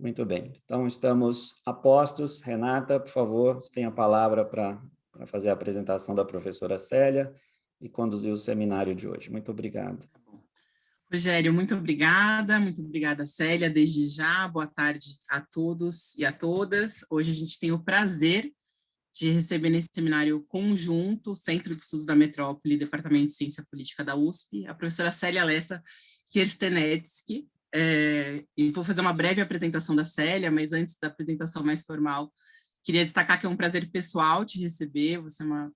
Muito bem. Então, estamos a postos. Renata, por favor, você tem a palavra para fazer a apresentação da professora Célia e conduzir o seminário de hoje. Muito obrigado. Rogério, muito obrigada, Célia, desde já. Boa tarde a todos e a todas. Hoje a gente tem o prazer de receber nesse seminário conjunto, Centro de Estudos da Metrópole, Departamento de Ciência Política da USP, a professora Célia Lessa Kirstenetsky. E vou fazer uma breve apresentação da Célia, mas antes da apresentação mais formal, queria destacar que é um prazer pessoal te receber. Você é uma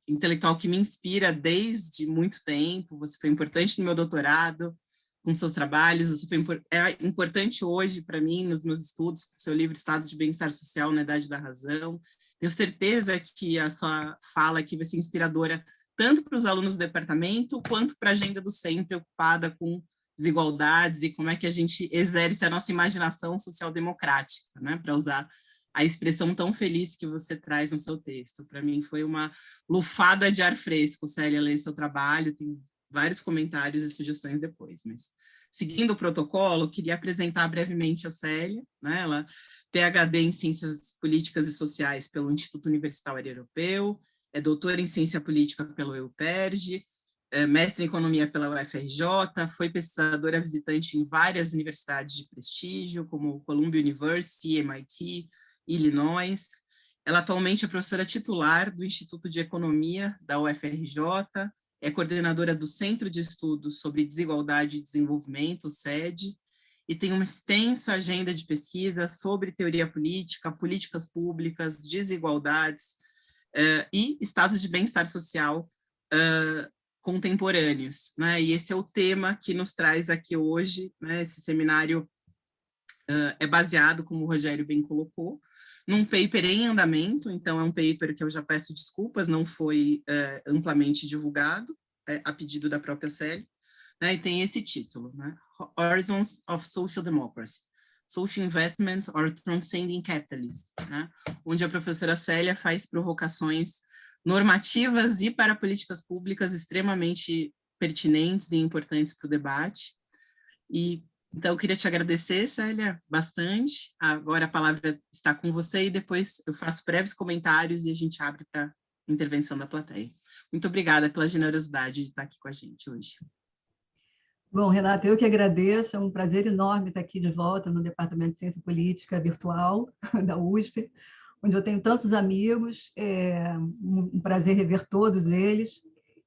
intelectual que me inspira desde muito tempo. Você foi importante no meu doutorado, com seus trabalhos. Você é importante hoje para mim, nos meus estudos, com seu livro Estado de Bem-Estar Social na Idade da Razão. Tenho certeza que a sua fala aqui vai ser inspiradora tanto para os alunos do departamento, quanto para a agenda do SEM, preocupada com desigualdades e como é que a gente exerce a nossa imaginação social-democrática, né, para usar a expressão tão feliz que você traz no seu texto. Para mim foi uma lufada de ar fresco, Célia, ler seu trabalho, tem vários comentários e sugestões depois, mas seguindo o protocolo, queria apresentar brevemente a Célia, né? Ela PhD em Ciências Políticas e Sociais pelo Instituto Universitário Europeu, é doutora em Ciência Política pelo EUPERJ, mestre em Economia pela UFRJ, foi pesquisadora visitante em várias universidades de prestígio, como Columbia University, MIT, Illinois. Ela atualmente é professora titular do Instituto de Economia da UFRJ, é coordenadora do Centro de Estudos sobre Desigualdade e Desenvolvimento, SED, e tem uma extensa agenda de pesquisa sobre teoria política, políticas públicas, desigualdades e estados de bem-estar social contemporâneos, né? E esse é o tema que nos traz aqui hoje, né? Esse seminário é baseado, como o Rogério bem colocou, num paper em andamento. Então é um paper que eu já peço desculpas, não foi amplamente divulgado, a pedido da própria Célia, né? E tem esse título, né? Horizons of Social Democracy, Social Investment or Transcending Capitalism, né? Onde a professora Célia faz provocações normativas e para políticas públicas extremamente pertinentes e importantes para o debate. E então, eu queria te agradecer, Célia, bastante. Agora a palavra está com você e depois eu faço breves comentários e a gente abre para a intervenção da plateia. Muito obrigada pela generosidade de estar aqui com a gente hoje. Bom, Renata, eu que agradeço, é um prazer enorme estar aqui de volta no Departamento de Ciência Política Virtual da USP, onde eu tenho tantos amigos, é um prazer rever todos eles,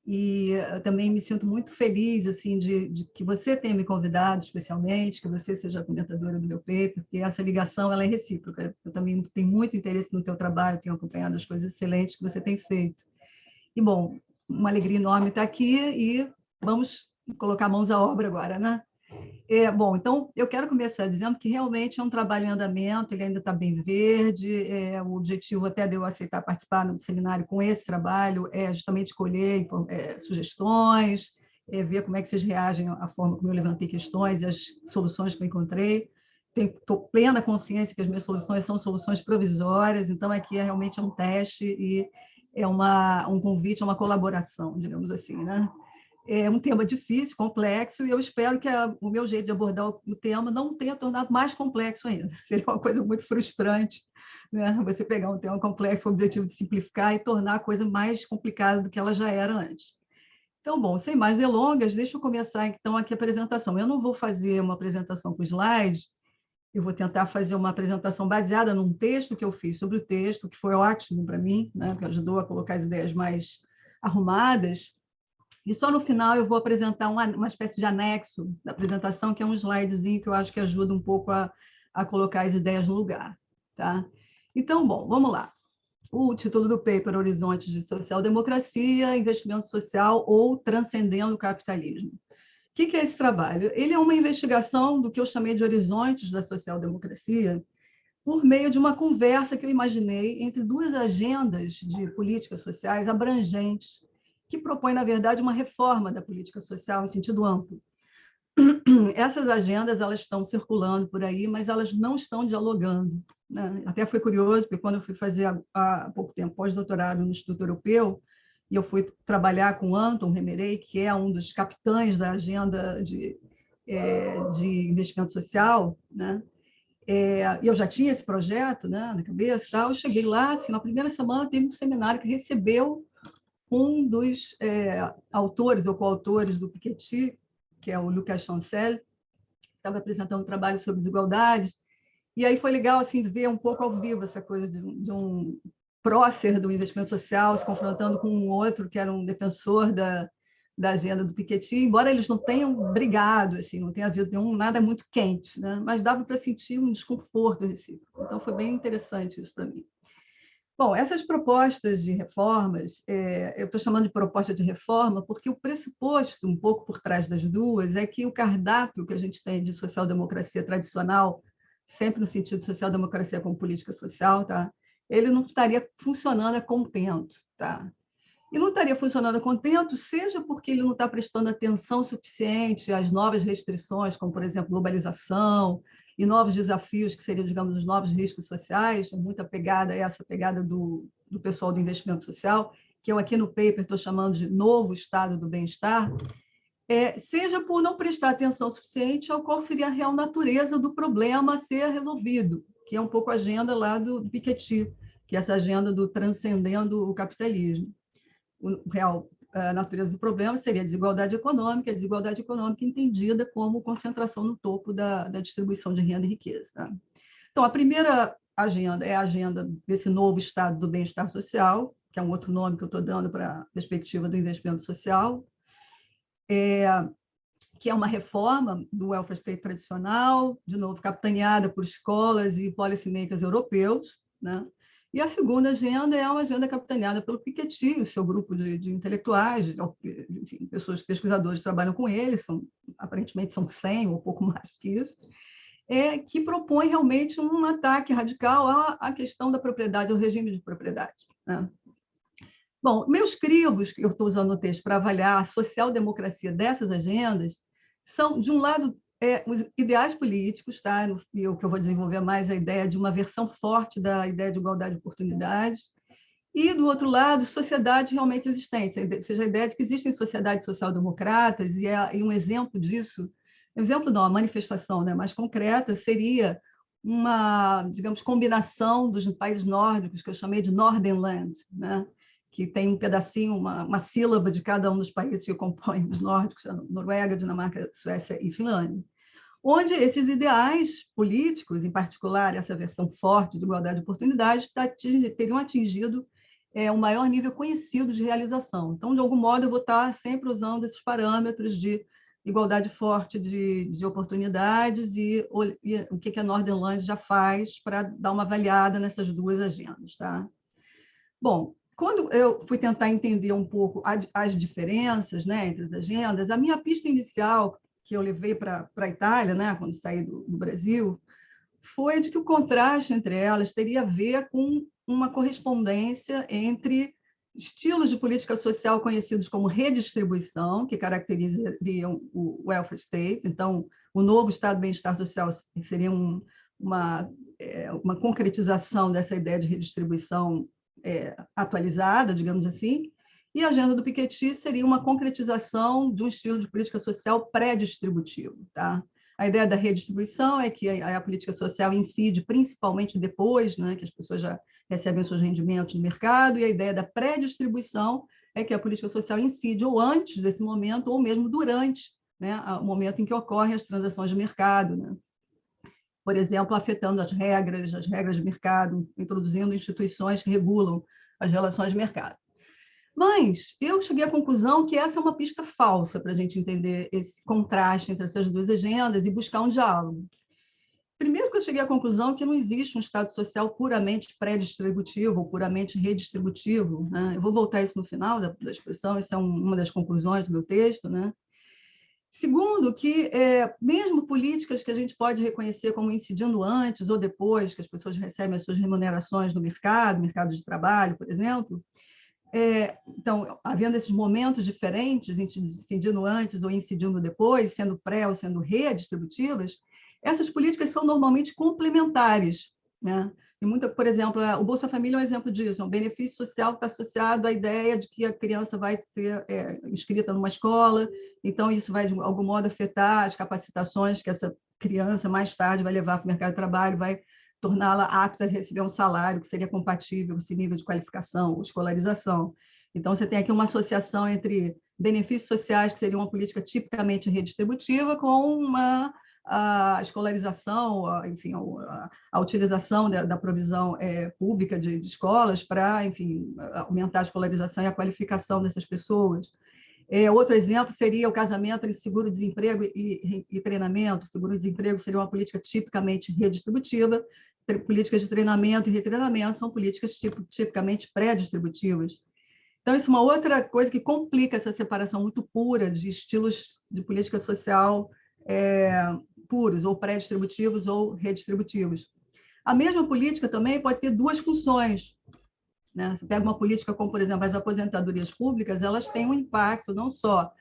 e eu também me sinto muito feliz assim, de que você tenha me convidado especialmente, que você seja a comentadora do meu paper, porque essa ligação ela é recíproca. Eu também tenho muito interesse no teu trabalho, tenho acompanhado as coisas excelentes que você tem feito. E, bom, uma alegria enorme estar aqui e vamos colocar mãos à obra agora, né? Bom, então, eu quero começar dizendo que realmente é um trabalho em andamento, ele ainda está bem verde, o objetivo até de eu aceitar participar no seminário com esse trabalho é justamente colher sugestões, ver como é que vocês reagem à forma como eu levantei questões e as soluções que eu encontrei. Estou plena consciência que as minhas soluções são soluções provisórias, então aqui realmente é um teste e é um convite a uma colaboração, digamos assim, né? É um tema difícil, complexo, e eu espero que o meu jeito de abordar o tema não tenha tornado mais complexo ainda. Seria uma coisa muito frustrante, né? Você pegar um tema complexo com o objetivo de simplificar e tornar a coisa mais complicada do que ela já era antes. Então, bom, sem mais delongas, deixa eu começar então aqui a apresentação. Eu não vou fazer uma apresentação com slides, eu vou tentar fazer uma apresentação baseada num texto que eu fiz sobre o texto, que foi ótimo para mim, né? Porque ajudou a colocar as ideias mais arrumadas. E só no final eu vou apresentar uma espécie de anexo da apresentação, que é um slidezinho que eu acho que ajuda um pouco a colocar as ideias no lugar. Tá? Então, bom, vamos lá. O título do paper, Horizontes de Social-Democracia, Investimento Social ou Transcendendo o Capitalismo. O que é esse trabalho? Ele é uma investigação do que eu chamei de horizontes da social-democracia, por meio de uma conversa que eu imaginei entre duas agendas de políticas sociais abrangentes, que propõe, na verdade, uma reforma da política social em sentido amplo. Essas agendas elas estão circulando por aí, mas elas não estão dialogando, né? Até foi curioso, porque quando eu fui fazer há pouco tempo pós-doutorado no Instituto Europeu, e eu fui trabalhar com Anton Hemerey, que é um dos capitães da agenda de investimento social, né? E eu já tinha esse projeto, né, na cabeça, tal. Eu cheguei lá, assim, na primeira semana teve um seminário que recebeu um dos autores ou coautores do Piketty, que é o Lucas Chancel, que estava apresentando um trabalho sobre desigualdades. E aí foi legal assim, ver um pouco ao vivo essa coisa de um prócer do investimento social se confrontando com um outro que era um defensor da agenda do Piketty, embora eles não tenham brigado, assim, não tenha havido nada muito quente, né? Mas dava para sentir um desconforto recíproco. Então, foi bem interessante isso para mim. Bom, essas propostas de reformas, eu estou chamando de proposta de reforma porque o pressuposto, um pouco por trás das duas, é que o cardápio que a gente tem de social-democracia tradicional, sempre no sentido de social-democracia como política social, tá? Ele não estaria funcionando a contento. Tá? E não estaria funcionando a contento, seja porque ele não está prestando atenção suficiente às novas restrições, como, por exemplo, globalização e novos desafios, que seriam, digamos, os novos riscos sociais, muita pegada, essa pegada do pessoal do investimento social, que eu aqui no paper estou chamando de novo estado do bem-estar, seja por não prestar atenção suficiente ao qual seria a real natureza do problema a ser resolvido, que é um pouco a agenda lá do Piketty, que é essa agenda do transcendendo o capitalismo. A natureza do problema seria a desigualdade econômica entendida como concentração no topo da distribuição de renda e riqueza. Tá? Então, a primeira agenda é a agenda desse novo estado do bem-estar social, que é um outro nome que eu estou dando para a perspectiva do investimento social, que é uma reforma do welfare state tradicional, de novo, capitaneada por escolas e policymakers europeus, né? E a segunda agenda é uma agenda capitaneada pelo Piketty, o seu grupo de intelectuais, enfim, pessoas, pesquisadores que trabalham com ele, aparentemente são 100 ou pouco mais que isso, que propõe realmente um ataque radical à questão da propriedade, ao regime de propriedade. Né? Bom, meus crivos, que eu estou usando no texto para avaliar a social-democracia dessas agendas, são, de um lado, os ideais políticos, tá? E o que eu vou desenvolver mais é a ideia de uma versão forte da ideia de igualdade de oportunidades, e, do outro lado, sociedades realmente existentes, ou seja, a ideia de que existem sociedades social-democratas, e um exemplo disso, exemplo não, a manifestação, né, mais concreta, seria uma, digamos, combinação dos países nórdicos, que eu chamei de Northernland, né? Que tem um pedacinho, uma sílaba de cada um dos países que compõem os nórdicos, a Noruega, Dinamarca, Suécia e Finlândia, onde esses ideais políticos, em particular essa versão forte de igualdade de oportunidades, teriam atingido o maior nível conhecido de realização. Então, de algum modo, eu vou estar sempre usando esses parâmetros de igualdade forte de oportunidades e o que a Northernland já faz para dar uma avaliada nessas duas agendas. Tá? Bom, quando eu fui tentar entender um pouco as diferenças, né, entre as agendas, a minha pista inicial, que eu levei para a Itália, né, quando saí do Brasil, foi de que o contraste entre elas teria a ver com uma correspondência entre estilos de política social conhecidos como redistribuição, que caracterizariam o welfare state. Então, o novo estado de bem-estar social seria uma concretização dessa ideia de redistribuição atualizada, digamos assim, e a agenda do Piketty seria uma concretização de um estilo de política social pré-distributivo. Tá? A ideia da redistribuição é que a política social incide principalmente depois, né, que as pessoas já recebem seus rendimentos no mercado, e a ideia da pré-distribuição é que a política social incide ou antes desse momento, ou mesmo durante, né, o momento em que ocorrem as transações de mercado. Né? Por exemplo, afetando as regras de mercado, introduzindo instituições que regulam as relações de mercado. Mas eu cheguei à conclusão que essa é uma pista falsa para a gente entender esse contraste entre essas duas agendas e buscar um diálogo. Primeiro que eu cheguei à conclusão que não existe um Estado social puramente pré-distributivo ou puramente redistributivo. Né? Eu vou voltar a isso no final da exposição, essa é uma das conclusões do meu texto. Né? Segundo, que mesmo políticas que a gente pode reconhecer como incidindo antes ou depois que as pessoas recebem as suas remunerações no mercado de trabalho, por exemplo, então, havendo esses momentos diferentes, incidindo antes ou incidindo depois, sendo pré ou sendo redistributivas, essas políticas são normalmente complementares. Né? E por exemplo, o Bolsa Família é um exemplo disso, é um benefício social que está associado à ideia de que a criança vai ser inscrita numa escola, então isso vai, de algum modo, afetar as capacitações que essa criança, mais tarde, vai levar para o mercado de trabalho, vai torná-la apta a receber um salário que seria compatível com esse nível de qualificação ou escolarização. Então, você tem aqui uma associação entre benefícios sociais, que seria uma política tipicamente redistributiva, com a escolarização, enfim, a utilização da provisão pública de escolas para, enfim, aumentar a escolarização e a qualificação dessas pessoas. Outro exemplo seria o casamento entre seguro-desemprego e treinamento. Seguro-desemprego seria uma política tipicamente redistributiva, políticas de treinamento e retreinamento são políticas tipicamente pré-distributivas. Então, isso é uma outra coisa que complica essa separação muito pura de estilos de política social puros, ou pré-distributivos ou redistributivos. A mesma política também pode ter duas funções, né? Você pega uma política como, por exemplo, as aposentadorias públicas, elas têm um impacto não só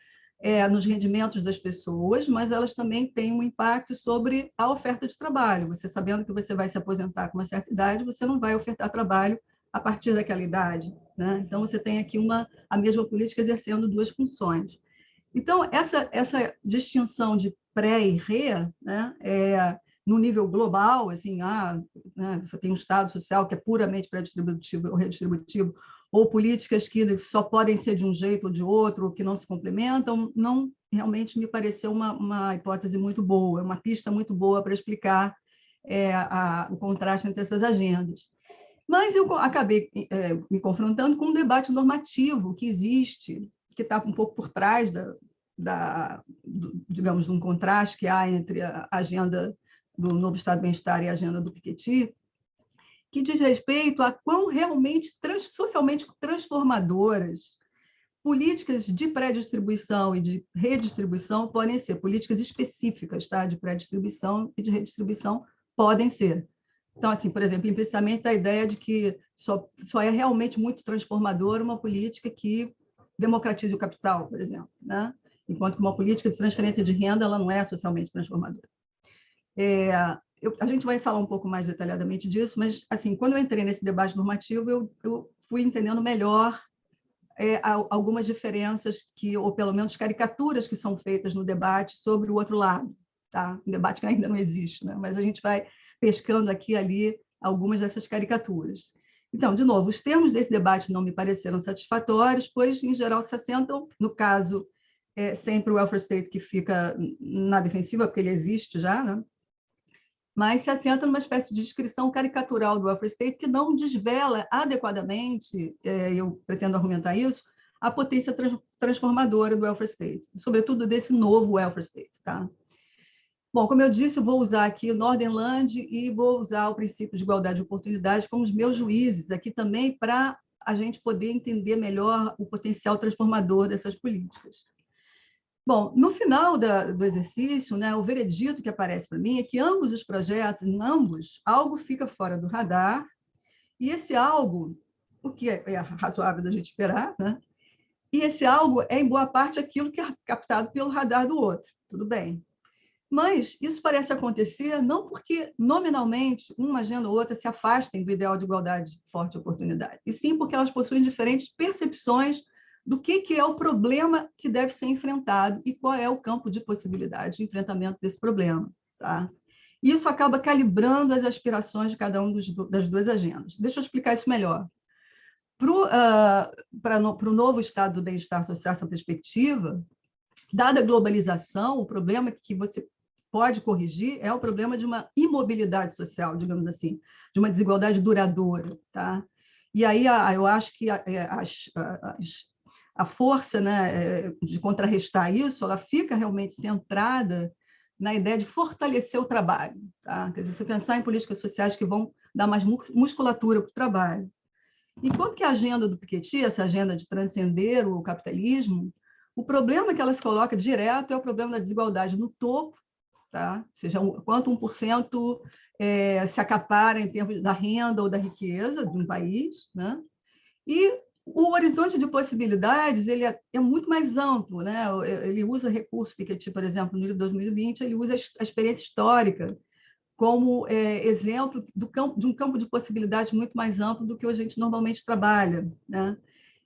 nos rendimentos das pessoas, mas elas também têm um impacto sobre a oferta de trabalho. Você sabendo que você vai se aposentar com uma certa idade, você não vai ofertar trabalho a partir daquela idade, né? Então, você tem aqui a mesma política exercendo duas funções. Então, essa distinção de pré e re, né, no nível global, assim, né, você tem um Estado social que é puramente pré-distributivo ou redistributivo, ou políticas que só podem ser de um jeito ou de outro, ou que não se complementam, não realmente me pareceu uma hipótese muito boa, uma pista muito boa para explicar o contraste entre essas agendas. Mas eu acabei me confrontando com um debate normativo que existe, que está um pouco por trás digamos, de um contraste que há entre a agenda do Novo Estado do Bem-Estar e a agenda do Piketty, que diz respeito a quão realmente socialmente transformadoras políticas de pré-distribuição e de redistribuição podem ser, políticas específicas, tá? De pré-distribuição e de redistribuição podem ser. Então, assim, por exemplo, implicitamente a ideia de que só é realmente muito transformadora uma política que democratize o capital, por exemplo, né? Enquanto que uma política de transferência de renda ela não é socialmente transformadora. A gente vai falar um pouco mais detalhadamente disso, mas, assim, quando eu entrei nesse debate normativo, eu fui entendendo melhor algumas diferenças, ou pelo menos caricaturas que são feitas no debate sobre o outro lado. Tá? Um debate que ainda não existe, né? Mas a gente vai pescando aqui e ali algumas dessas caricaturas. Então, de novo, os termos desse debate não me pareceram satisfatórios, pois, em geral, se assentam, no caso, sempre o welfare state que fica na defensiva, porque ele existe já, né? Mas se assenta numa espécie de descrição caricatural do welfare state que não desvela adequadamente, eu pretendo argumentar isso, a potência transformadora do welfare state, sobretudo desse novo welfare state. Tá? Bom, como eu disse, eu vou usar aqui o Northern e vou usar o princípio de igualdade de oportunidades como os meus juízes aqui também para a gente poder entender melhor o potencial transformador dessas políticas. Bom, no final do exercício, né, o veredito que aparece para mim é que ambos os projetos, em ambos, algo fica fora do radar, e esse algo, o que é razoável da gente esperar, né? E esse algo é, em boa parte, aquilo que é captado pelo radar do outro, tudo bem. Mas isso parece acontecer não porque, nominalmente, uma agenda ou outra se afastem do ideal de igualdade, forte oportunidade, e sim porque elas possuem diferentes percepções do que é o problema que deve ser enfrentado e qual é o campo de possibilidade de enfrentamento desse problema. Tá? Isso acaba calibrando as aspirações de cada uma das duas agendas. Deixa eu explicar isso melhor. Para o novo estado do bem-estar social, essa perspectiva, dada a globalização, o problema que você pode corrigir é o problema de uma imobilidade social, digamos assim, de uma desigualdade duradoura. Tá? E aí eu acho que a força, né, de contrarrestar isso, ela fica realmente centrada na ideia de fortalecer o trabalho. Tá? Quer dizer, você pensar em políticas sociais que vão dar mais musculatura para o trabalho. Enquanto que a agenda do Piketty, essa agenda de transcender o capitalismo, o problema que ela se coloca direto é o problema da desigualdade no topo, tá? Ou seja, quanto 1% se acapara em termos da renda ou da riqueza de um país, né? E o horizonte de possibilidades ele é muito mais amplo, né? Ele usa recursos, Piketty, por exemplo, no livro 2020, ele usa a experiência histórica como exemplo de um campo de possibilidades muito mais amplo do que a gente normalmente trabalha, né?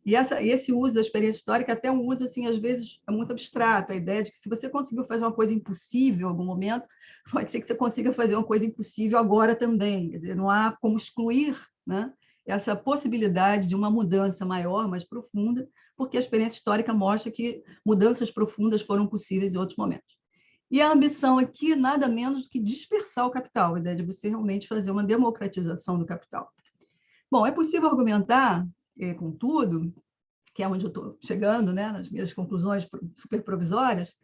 E esse uso da experiência histórica é até um uso, assim, às vezes, é muito abstrato, a ideia de que se você conseguiu fazer uma coisa impossível em algum momento, pode ser que você consiga fazer uma coisa impossível agora também. Quer dizer, não há como excluir, né, essa possibilidade de uma mudança maior, mais profunda, porque a experiência histórica mostra que mudanças profundas foram possíveis em outros momentos. E a ambição aqui, nada menos do que dispersar o capital, a ideia de você realmente fazer uma democratização do capital. Bom, é possível argumentar, contudo, que é onde eu estou chegando, né, nas minhas conclusões super provisórias,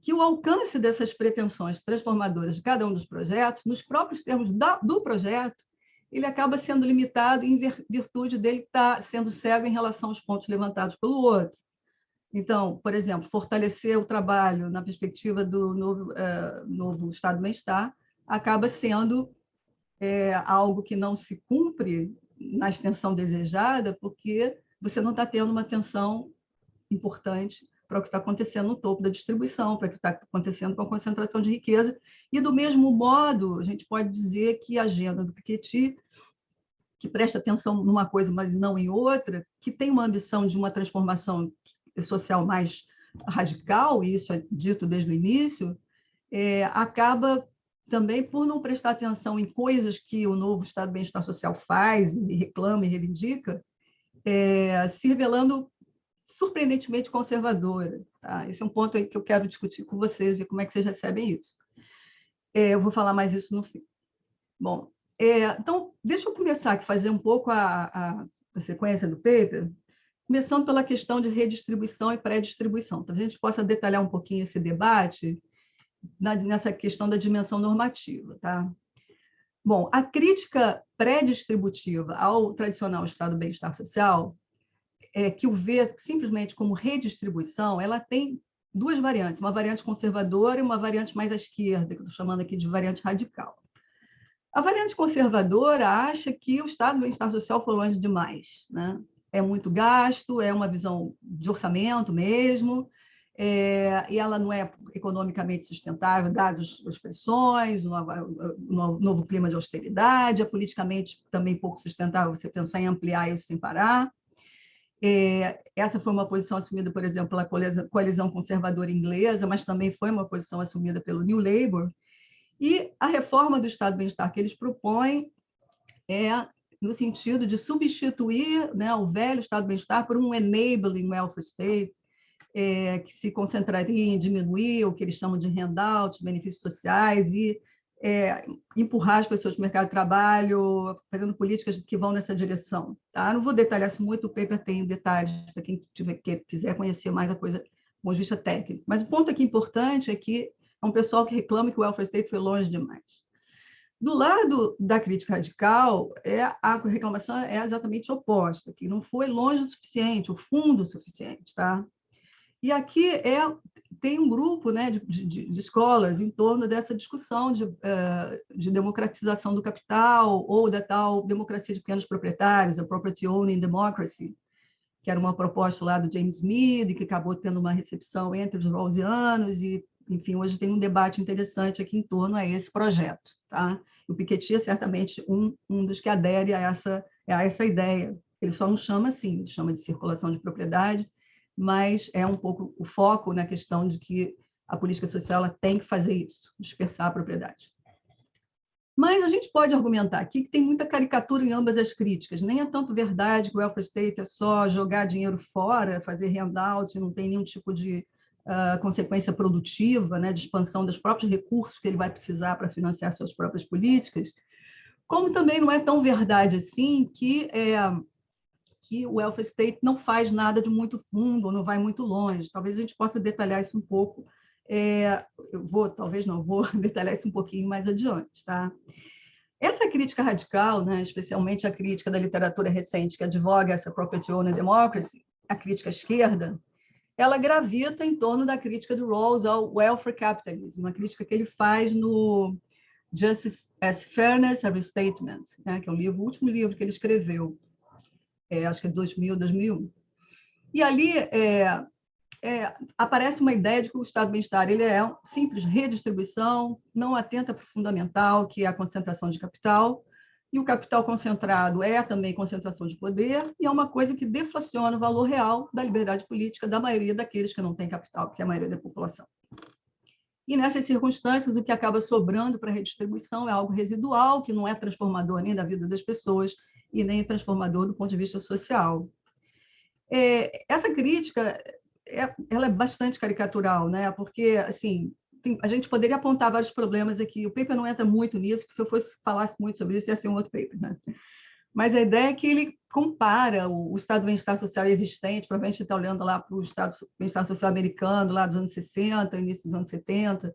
que o alcance dessas pretensões transformadoras de cada um dos projetos, nos próprios termos do projeto, ele acaba sendo limitado em virtude dele estar sendo cego em relação aos pontos levantados pelo outro. Então, por exemplo, fortalecer o trabalho na perspectiva do novo Estado do Bem-Estar acaba sendo algo que não se cumpre na extensão desejada, porque você não está tendo uma atenção importante para o que está acontecendo no topo da distribuição, para o que está acontecendo com a concentração de riqueza. E, do mesmo modo, a gente pode dizer que a agenda do Piketty, que presta atenção numa coisa, mas não em outra, que tem uma ambição de uma transformação social mais radical, e isso é dito desde o início, acaba também por não prestar atenção em coisas que o novo Estado de Bem-Estar Social faz, e reclama e reivindica, se revelando surpreendentemente conservadora. Tá? Esse é um ponto aí que eu quero discutir com vocês, ver como é que vocês recebem isso. Eu vou falar mais isso no fim. Bom, então, deixa eu começar aqui, fazer um pouco a sequência do paper, começando pela questão de redistribuição e pré-distribuição. Talvez a gente possa detalhar um pouquinho esse debate nessa questão da dimensão normativa. Tá? Bom, a crítica pré-distributiva ao tradicional Estado do Bem-Estar Social, que o vê simplesmente como redistribuição, ela tem duas variantes, uma variante conservadora e uma variante mais à esquerda, que eu estou chamando aqui de variante radical. A variante conservadora acha que o Estado do Bem-Estar Social foi longe demais, né? É muito gasto, é uma visão de orçamento mesmo, e ela não é economicamente sustentável, dadas as pressões, o novo clima de austeridade, é politicamente também pouco sustentável você pensar em ampliar isso sem parar. Essa foi uma posição assumida, por exemplo, pela coalizão conservadora inglesa, mas também foi uma posição assumida pelo New Labour. E a reforma do Estado do Bem-Estar que eles propõem no sentido de substituir, né, o velho Estado do Bem-Estar por um enabling welfare state, que se concentraria em diminuir o que eles chamam de handouts, benefícios sociais, e empurrar as pessoas para o mercado de trabalho, fazendo políticas que vão nessa direção. Tá? Não vou detalhar isso muito, o paper tem detalhes para quem quiser conhecer mais a coisa do ponto de vista técnico. Mas o ponto aqui importante é que é um pessoal que reclama que o welfare state foi longe demais. Do lado da crítica radical, a reclamação é exatamente oposta, que não foi longe o suficiente, o fundo o suficiente. Tá? E aqui tem um grupo, né, de scholars em torno dessa discussão de democratização do capital, ou da tal democracia de pequenos proprietários, a Property Owning Democracy, que era uma proposta lá do James Mead, que acabou tendo uma recepção entre os rawlsianos, e, enfim, hoje tem um debate interessante aqui em torno a esse projeto. Tá? O Piketty é certamente um dos que adere a essa ideia. Ele só não chama assim, ele chama de circulação de propriedade, mas é um pouco o foco na questão de que a política social ela tem que fazer isso, dispersar a propriedade. Mas a gente pode argumentar aqui que tem muita caricatura em ambas as críticas. Nem é tanto verdade que o welfare state é só jogar dinheiro fora, fazer handout, não tem nenhum tipo de consequência produtiva, né, de expansão dos próprios recursos que ele vai precisar para financiar suas próprias políticas, como também não é tão verdade assim que o welfare state não faz nada de muito fundo, não vai muito longe. Talvez a gente possa detalhar isso um pouco. Talvez não, vou detalhar isso um pouquinho mais adiante. Tá? Essa crítica radical, né, especialmente a crítica da literatura recente que advoga essa Property Owner Democracy, a crítica esquerda, ela gravita em torno da crítica do Rawls ao welfare capitalism, uma crítica que ele faz no Justice as Fairness, a Restatement, né, que é o último livro que ele escreveu, acho que é 2000, 2001. E ali aparece uma ideia de que o Estado do Bem-Estar ele é uma simples redistribuição, não atenta para o fundamental, que é a concentração de capital, e o capital concentrado é também concentração de poder, e é uma coisa que deflaciona o valor real da liberdade política da maioria daqueles que não têm capital, que é a maioria da população. E, nessas circunstâncias, o que acaba sobrando para a redistribuição é algo residual, que não é transformador nem da vida das pessoas e nem transformador do ponto de vista social. Essa crítica ela é bastante caricatural, né? Porque, assim, a gente poderia apontar vários problemas aqui. O paper não entra muito nisso, porque se eu falasse muito sobre isso, ia ser um outro paper, né? Mas a ideia é que ele compara o estado de bem-estar social existente, provavelmente ele está olhando lá para o estado de bem-estar social americano, lá dos anos 60, início dos anos 70,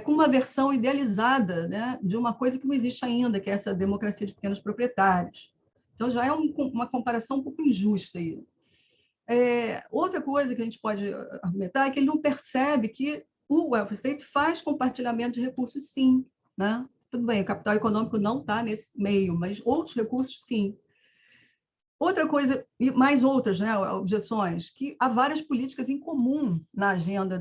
com uma versão idealizada, né, de uma coisa que não existe ainda, que é essa democracia de pequenos proprietários. Então, já é uma comparação um pouco injusta aí. Outra coisa que a gente pode argumentar é que ele não percebe que o welfare state faz compartilhamento de recursos, sim, né? Tudo bem, o capital econômico não está nesse meio, mas outros recursos, sim. Outra coisa, e mais outras, né, objeções, que há várias políticas em comum na agenda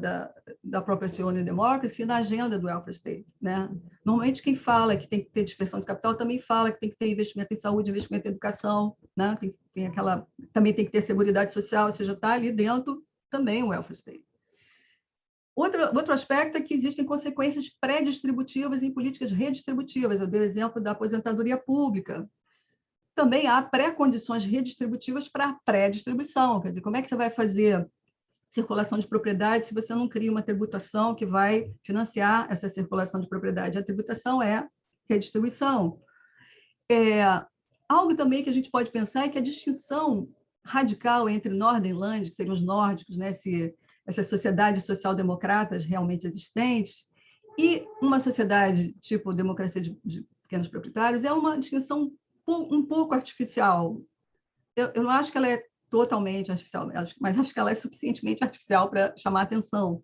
da Property Owner Democracy e na agenda do welfare state, né? Normalmente, quem fala que tem que ter dispersão de capital também fala que tem que ter investimento em saúde, investimento em educação, né? Também tem que ter seguridade social, ou seja, está ali dentro também o welfare state. Outro aspecto é que existem consequências pré-distributivas em políticas redistributivas. Eu dei o exemplo da aposentadoria pública. Também há pré-condições redistributivas para a pré-distribuição. Quer dizer, como é que você vai fazer circulação de propriedade se você não cria uma tributação que vai financiar essa circulação de propriedade? A tributação é redistribuição. Algo também que a gente pode pensar é que a distinção radical entre Northernland, que seriam os nórdicos, né, essas sociedades social-democratas realmente existentes, e uma sociedade tipo democracia de pequenos proprietários, é uma distinção um pouco artificial. Eu não acho que ela é totalmente artificial, mas acho que ela é suficientemente artificial para chamar a atenção.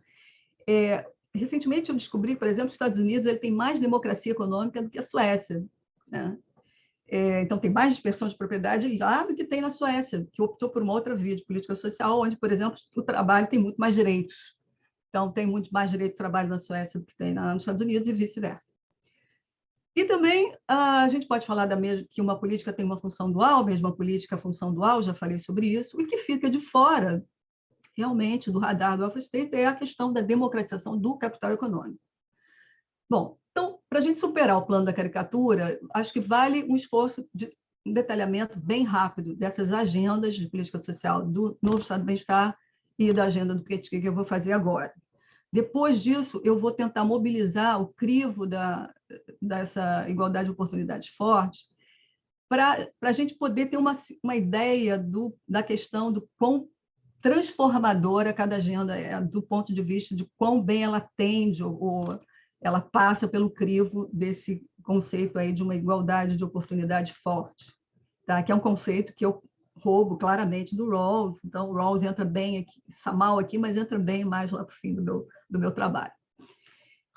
Recentemente eu descobri, por exemplo, que os Estados Unidos ele tem mais democracia econômica do que a Suécia, né? Então, tem mais dispersão de propriedade lá do que tem na Suécia, que optou por uma outra via de política social, onde, por exemplo, o trabalho tem muito mais direitos. Então, tem muito mais direito de trabalho na Suécia do que tem nos Estados Unidos e vice-versa. E também a gente pode falar que uma política tem uma função dual, mesmo a política função dual, já falei sobre isso, e que fica de fora, realmente, do radar do welfare state é a questão da democratização do capital econômico. Bom, então, para a gente superar o plano da caricatura, acho que vale um esforço de um detalhamento bem rápido dessas agendas de política social do novo Estado do Bem-Estar e da agenda do que eu vou fazer agora. Depois disso, eu vou tentar mobilizar o crivo dessa igualdade de oportunidades forte para a gente poder ter uma ideia da questão do quão transformadora cada agenda é, do ponto de vista de quão bem ela atende ou ela passa pelo crivo desse conceito aí de uma igualdade de oportunidade forte, tá? Que é um conceito que eu roubo claramente do Rawls. Então, o Rawls entra bem aqui, mal aqui, mas entra bem mais lá para o fim do meu trabalho.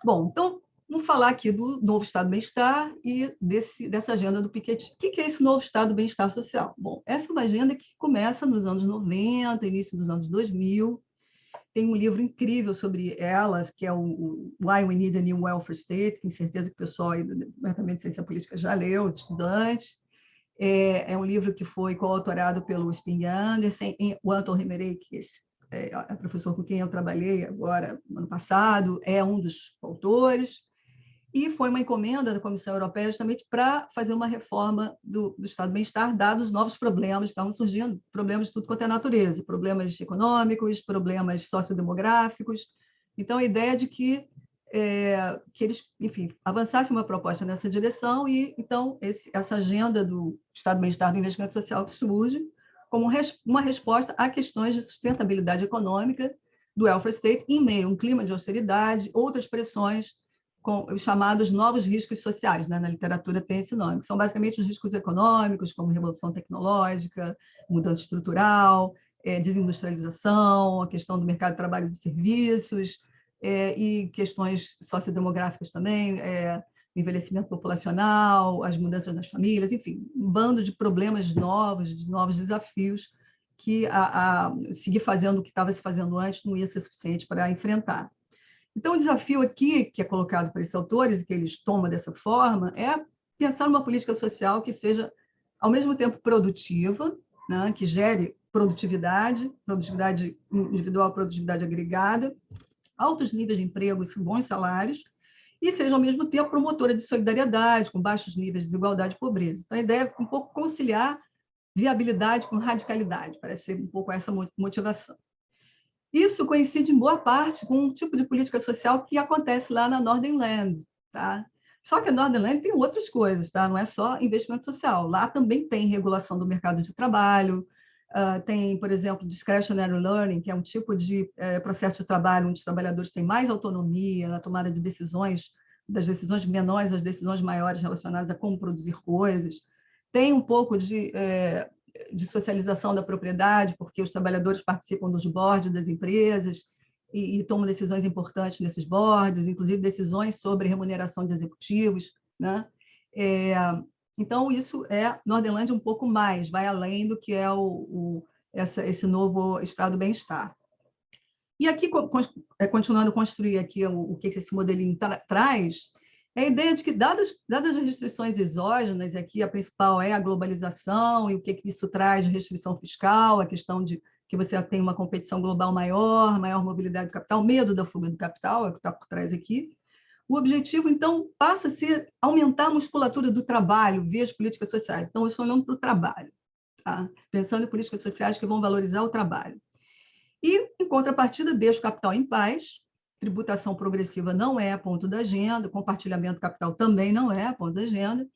Bom, então, vamos falar aqui do novo Estado do Bem-Estar e dessa agenda do Piketty. O que é esse novo Estado do Bem-Estar social? Bom, essa é uma agenda que começa nos anos 90, início dos anos 2000. Tem um livro incrível sobre ela, que é o Why We Need a New Welfare State, que tenho certeza que o pessoal aí do Departamento de Ciência Política já leu, os estudantes. É um livro que foi coautorado pelo Sping Andersen, o Anton Hemeray, que é a professora com quem eu trabalhei agora, no ano passado, é um dos autores, e foi uma encomenda da Comissão Europeia justamente para fazer uma reforma do Estado do Bem-Estar, dados os novos problemas que estavam surgindo, problemas de tudo quanto é natureza, problemas econômicos, problemas sociodemográficos. Então, a ideia de que eles, enfim, avançassem uma proposta nessa direção e, então, essa agenda do Estado do Bem-Estar do investimento social que surge como uma resposta a questões de sustentabilidade econômica do welfare state em meio a um clima de austeridade, outras pressões com os chamados novos riscos sociais, né? Na literatura tem esse nome, que são basicamente os riscos econômicos, como revolução tecnológica, mudança estrutural, desindustrialização, a questão do mercado de trabalho e de serviços, e questões sociodemográficas também, envelhecimento populacional, as mudanças nas famílias, enfim, um bando de problemas novos, de novos desafios que seguir fazendo o que estava se fazendo antes não ia ser suficiente para enfrentar. Então, o desafio aqui, que é colocado para esses autores, e que eles tomam dessa forma, é pensar numa política social que seja, ao mesmo tempo, produtiva, né, que gere produtividade individual, produtividade agregada, altos níveis de emprego e bons salários, e seja, ao mesmo tempo, promotora de solidariedade, com baixos níveis de desigualdade e pobreza. Então, a ideia é um pouco conciliar viabilidade com radicalidade, parece ser um pouco essa motivação. Isso coincide em boa parte com um tipo de política social que acontece lá na Northern Land, tá? Só que a Northern Land tem outras coisas, tá? Não é só investimento social. Lá também tem regulação do mercado de trabalho, tem, por exemplo, discretionary learning, que é um tipo de processo de trabalho onde os trabalhadores têm mais autonomia na tomada de decisões, das decisões menores às decisões maiores relacionadas a como produzir coisas. Tem um pouco de socialização da propriedade, porque os trabalhadores participam dos boards das empresas e tomam decisões importantes nesses boards, inclusive decisões sobre remuneração de executivos, né? Então, isso é Northern Land um pouco mais, vai além do que é esse novo estado do bem-estar. E aqui, continuando a construir aqui o que esse modelinho traz, é a ideia de que, dadas as restrições exógenas, e aqui a principal é a globalização, e o que isso traz de restrição fiscal, a questão de que você tem uma competição global maior mobilidade do capital, medo da fuga do capital, é o que está por trás aqui. O objetivo, então, passa a ser aumentar a musculatura do trabalho via as políticas sociais. Então, eu estou olhando para o trabalho, tá? Pensando em políticas sociais que vão valorizar o trabalho. E, em contrapartida, deixa o capital em paz, tributação progressiva não é ponto da agenda, compartilhamento do capital também não é ponto da agenda,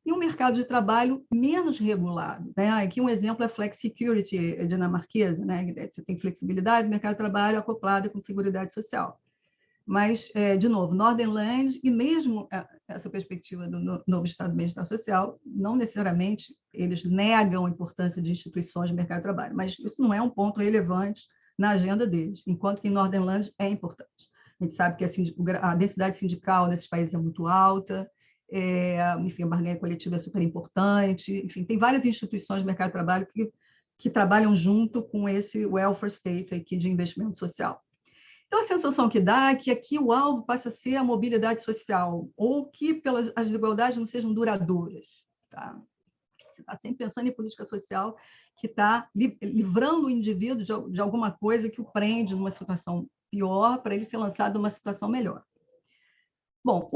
e um mercado de trabalho menos regulado, né? Aqui um exemplo é a Flex Security dinamarquesa, né? Você tem flexibilidade, mercado de trabalho acoplado com seguridade social. Mas, de novo, Northern Land e mesmo essa perspectiva do novo Estado de Bem-Estar Social, não necessariamente eles negam a importância de instituições de mercado de trabalho, mas isso não é um ponto relevante na agenda deles, enquanto que em Northern Land é importante. A gente sabe que a densidade sindical nesses países é muito alta, enfim, a barganha coletiva é super importante, enfim, tem várias instituições de mercado de trabalho que trabalham junto com esse welfare state aqui de investimento social. Então, a sensação que dá é que aqui o alvo passa a ser a mobilidade social, ou que as desigualdades não sejam duradouras. Tá? Você está sempre pensando em política social que está livrando o indivíduo de alguma coisa que o prende numa situação pior para ele ser lançado numa situação melhor. Bom,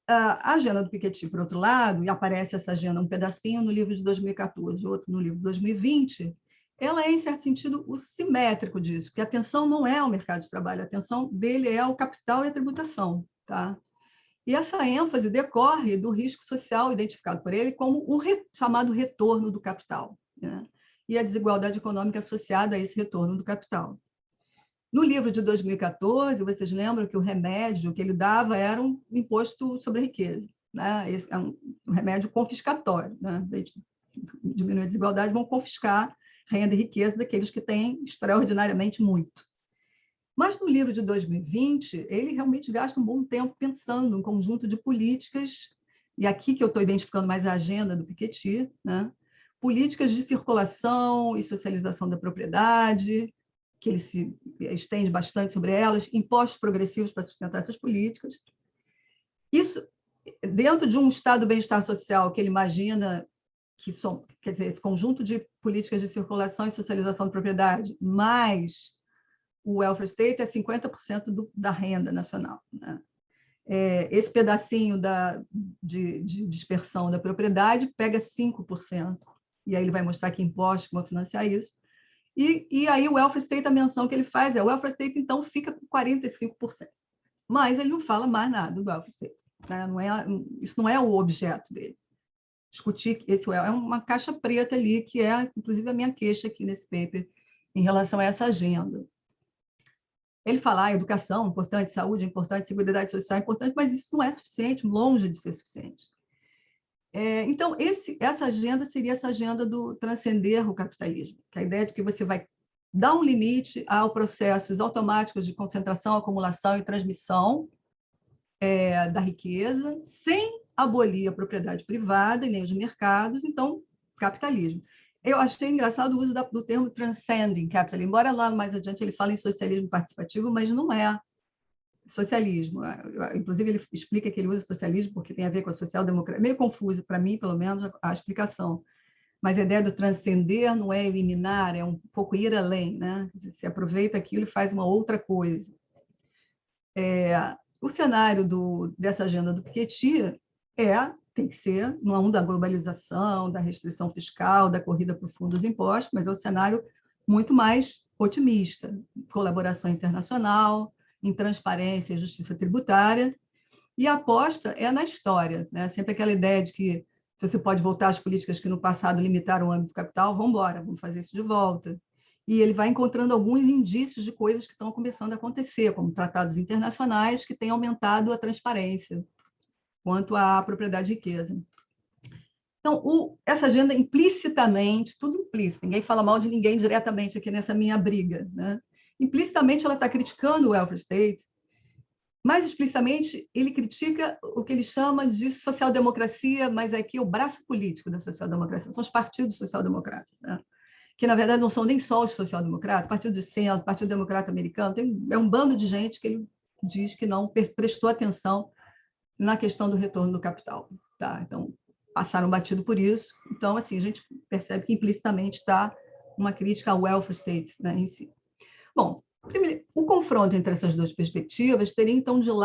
a agenda do Piketty, por outro lado, e aparece essa agenda um pedacinho no livro de 2014, outro no livro de 2020, ela é, em certo sentido, o simétrico disso, porque a atenção não é o mercado de trabalho, a atenção dele é o capital e a tributação. Tá? E essa ênfase decorre do risco social identificado por ele como o chamado retorno do capital, né? E a desigualdade econômica associada a esse retorno do capital. No livro de 2014, vocês lembram que o remédio que ele dava era um imposto sobre a riqueza, né? Esse é um remédio confiscatório, né? Diminuir a desigualdade, vão confiscar renda e riqueza daqueles que têm extraordinariamente muito. Mas no livro de 2020, ele realmente gasta um bom tempo pensando um conjunto de políticas, e aqui que eu estou identificando mais a agenda do Piketty, né? Políticas de circulação e socialização da propriedade, que ele se estende bastante sobre elas, impostos progressivos para sustentar essas políticas. Isso, dentro de um estado de bem-estar social que ele imagina que são, quer dizer, esse conjunto de políticas de circulação e socialização da propriedade, mais o welfare state é 50% da renda nacional. Né? Esse pedacinho de dispersão da propriedade pega 5%, e aí ele vai mostrar que impostos vão financiar isso. E aí o welfare state, a menção que ele faz o welfare state, então, fica com 45%. Mas ele não fala mais nada do welfare state. Né? Isso não é o objeto dele. Discutir esse é uma caixa preta ali, que é, inclusive, a minha queixa aqui nesse paper em relação a essa agenda. Ele fala, educação, importante, saúde, importante, seguridade social, importante, mas isso não é suficiente, longe de ser suficiente. Então, essa agenda seria essa agenda do transcender o capitalismo, que é a ideia de que você vai dar um limite aos processos automáticos de concentração, acumulação e transmissão da riqueza, sem abolir a propriedade privada e nem os mercados, então, capitalismo. Eu achei engraçado o uso do termo transcending capital, embora lá mais adiante ele fale em socialismo participativo, mas não é socialismo. Inclusive, ele explica que ele usa socialismo porque tem a ver com a social-democracia. Meio confuso, para mim, pelo menos, a explicação. Mas a ideia do transcender não é eliminar, é um pouco ir além, né? Se aproveita aquilo e faz uma outra coisa. O cenário dessa agenda do Piketty tem que ser, não da globalização, da restrição fiscal, da corrida para o fundo dos impostos, mas é um cenário muito mais otimista, colaboração internacional, em transparência e justiça tributária, e a aposta é na história, né? Sempre aquela ideia de que se você pode voltar às políticas que no passado limitaram o âmbito do capital, vamos embora, vamos fazer isso de volta. E ele vai encontrando alguns indícios de coisas que estão começando a acontecer, como tratados internacionais que têm aumentado a transparência quanto à propriedade de riqueza. Então, essa agenda implicitamente, tudo implícito, ninguém fala mal de ninguém diretamente aqui nessa minha briga, né? Implicitamente, ela está criticando o welfare state, mais explicitamente, ele critica o que ele chama de social-democracia, mas aqui é o braço político da social-democracia, são os partidos social-democratas, né? Que, na verdade, não são nem só os social-democratas, Partido de Centro, Partido Democrata Americano, é um bando de gente que ele diz que não prestou atenção na questão do retorno do capital. Tá? Então, passaram batido por isso. Então, assim, a gente percebe que implicitamente está uma crítica ao welfare state, né, em si. Bom, primeiro, o confronto entre essas duas perspectivas teria, então, de um